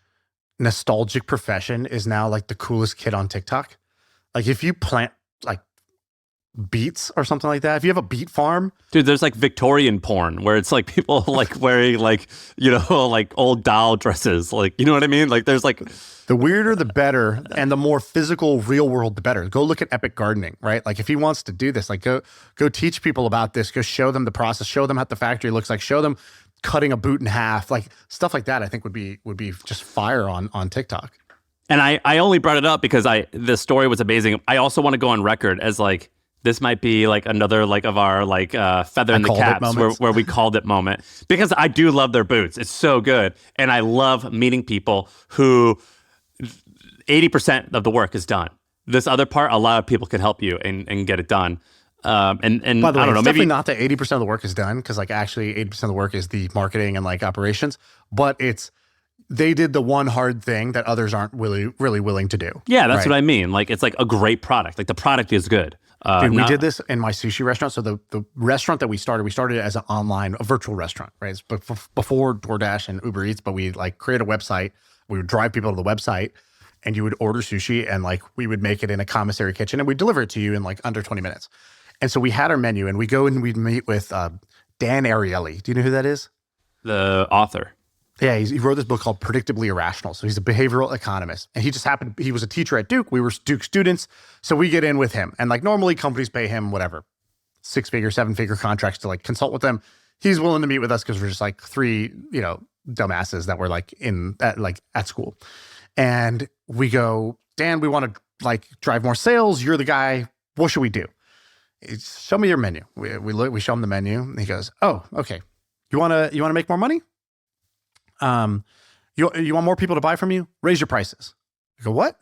nostalgic profession is now like the coolest kid on TikTok? Like if you plant like beets or something like that, if you have a beet farm, dude, there's like Victorian porn where it's like people like wearing like, you know, like old doll dresses, like, you know what I mean? Like there's like the weirder the better, and the more physical real world the better. Go look at Epic Gardening, right? Like if he wants to do this, like go teach people about this, go show them the process, show them how the factory looks like, show them cutting a boot in half, like stuff like that. I think would be just fire on TikTok. And I only brought it up because the story was amazing. I also want to go on record as like, this might be like another like of our like feather in the caps where we called it moment, because I do love their boots. It's so good. And I love meeting people who 80% of the work is done. This other part, a lot of people can help you and get it done. And by the way, I don't know, it's maybe definitely not that 80% of the work is done, because like actually 80% of the work is the marketing and like operations, but they did the one hard thing that others aren't really willing to do. Yeah, that's what I mean. Like it's like a great product. Like the product is good. Dude, we did this in my sushi restaurant. So the restaurant that we started it as a virtual restaurant, right? It's before DoorDash and Uber Eats, but we like create a website. We would drive people to the website, and you would order sushi, and like we would make it in a commissary kitchen, and we'd deliver it to you in like under 20 minutes. And so we had our menu, and we go and we'd meet with Dan Ariely. Do you know who that is? The author. Yeah, he wrote this book called Predictably Irrational. So he's a behavioral economist. And he was a teacher at Duke. We were Duke students. So we get in with him. And like normally companies pay him whatever, 6-figure, 7-figure contracts to like consult with them. He's willing to meet with us because we're just like three, you know, dumbasses that were like at school. And we go, Dan, we want to like drive more sales. You're the guy. What should we do? Show me your menu. We show him the menu. And he goes, oh, okay. You want to make more money? You want more people to buy from you? Raise your prices. I go, what?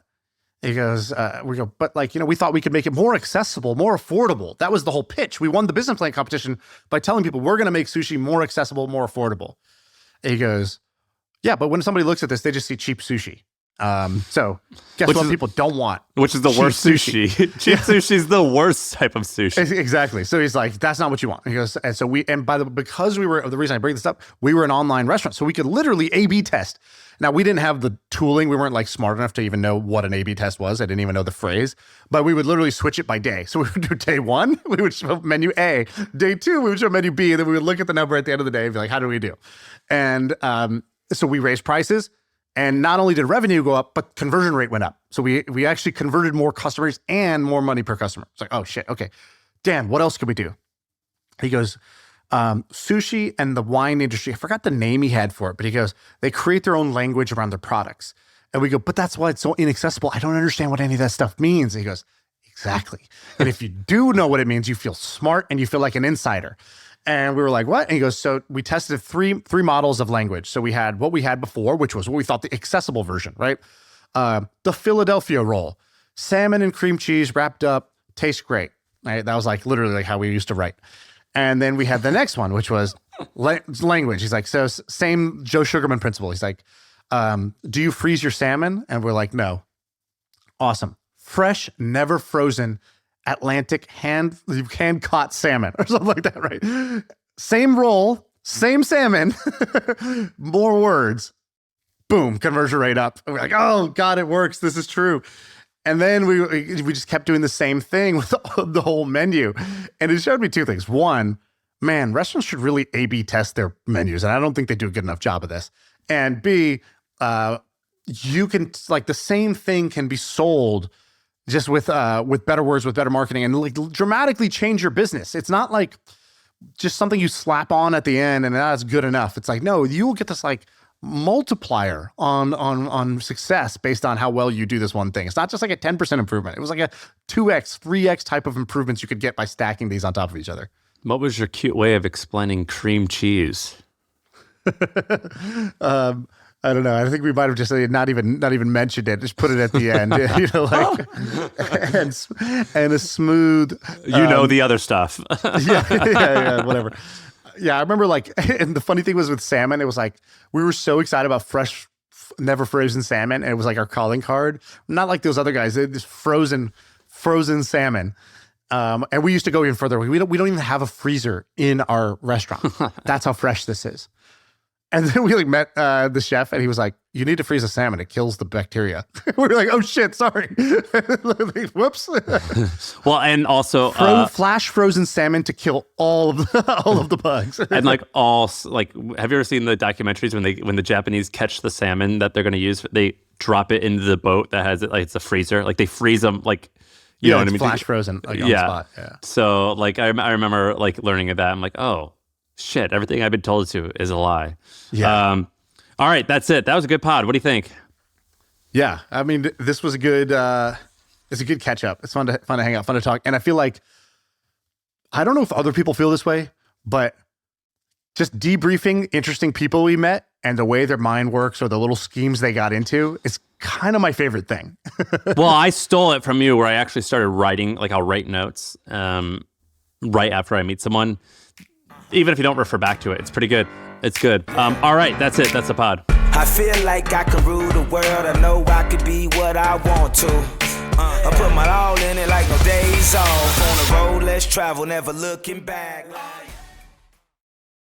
He goes, we go, but like, you know, we thought we could make it more accessible, more affordable. That was the whole pitch. We won the business plan competition by telling people we're going to make sushi more accessible, more affordable. And he goes, yeah, but when somebody looks at this, they just see cheap sushi. So guess what people don't want? Which is the worst sushi. Cheap sushi is the worst type of sushi. Exactly. So he's like, that's not what you want. He goes, and so because the reason I bring this up, we were an online restaurant, so we could literally A/B test. Now we didn't have the tooling. We weren't like smart enough to even know what an A/B test was. I didn't even know the phrase, but we would literally switch it by day. So we would do day 1, we would show menu A. Day 2, we would show menu B, and then we would look at the number at the end of the day and be like, how do we do? And so we raised prices. And not only did revenue go up, but conversion rate went up. So we actually converted more customers and more money per customer. It's like, oh shit, okay. Dan, what else can we do? He goes, sushi and the wine industry, I forgot the name he had for it, but he goes, they create their own language around their products. And we go, but that's why it's so inaccessible. I don't understand what any of that stuff means. And he goes, exactly. And if you do know what it means, you feel smart and you feel like an insider. And we were like, what? And he goes, so we tested three models of language. So we had what we had before, which was what we thought the accessible version, right? The Philadelphia roll, salmon and cream cheese wrapped up, tastes great. Right? That was like literally like how we used to write. And then we had the next one, which was language. He's like, so same Joe Sugarman principle. He's like, do you freeze your salmon? And we're like, no. Awesome. Fresh, never frozen, Atlantic hand caught salmon or something like that, right? Same roll, same salmon, more words. Boom, conversion rate up. And we're like, oh God, it works. This is true. And then we just kept doing the same thing with the whole menu. And it showed me two things. One, man, restaurants should really A/B test their menus. And I don't think they do a good enough job of this. And B, you can, like, the same thing can be sold just with better words, with better marketing, and like dramatically change your business. It's not like just something you slap on at the end and that's good enough. It's like, no, you will get this like multiplier on success based on how well you do this one thing. It's not just like a 10% improvement. It was like a 2x, 3x type of improvements you could get by stacking these on top of each other. What was your cute way of explaining cream cheese? I don't know. I think we might have just not even mentioned it. Just put it at the end, you know, like and a smooth. The other stuff. yeah, whatever. Yeah, I remember like, and the funny thing was with salmon, it was like, we were so excited about fresh, never frozen salmon. And it was like our calling card. Not like those other guys, they just frozen salmon. And we used to go even further. We don't even have a freezer in our restaurant. That's how fresh this is. And then we like met the chef, and he was like, "You need to freeze a salmon; it kills the bacteria." We were like, "Oh shit, sorry." Whoops. Well, and also flash frozen salmon to kill all of the bugs. And like have you ever seen the documentaries when the Japanese catch the salmon that they're going to use? They drop it into the boat that has it like it's a freezer. Like they freeze them like. You know what I mean? Flash frozen, like, on the spot. Yeah. So like I remember like learning of that. I'm like, oh shit, everything I've been told to is a lie. Yeah. All right, that's it. That was a good pod. What do you think? Yeah, I mean, this was a good. It's a good catch up. It's fun to hang out, fun to talk, and I feel like I don't know if other people feel this way, but just debriefing interesting people we met and the way their mind works or the little schemes they got into is kind of my favorite thing. Well, I stole it from you where I actually started writing, like I'll write notes right after I meet someone. Even if you don't refer back to it, it's pretty good. It's good. All right, that's it. That's the pod. I feel like I can rule the world. I know I could be what I want to. I put my all in it like no days off. On the road, let's travel, never looking back.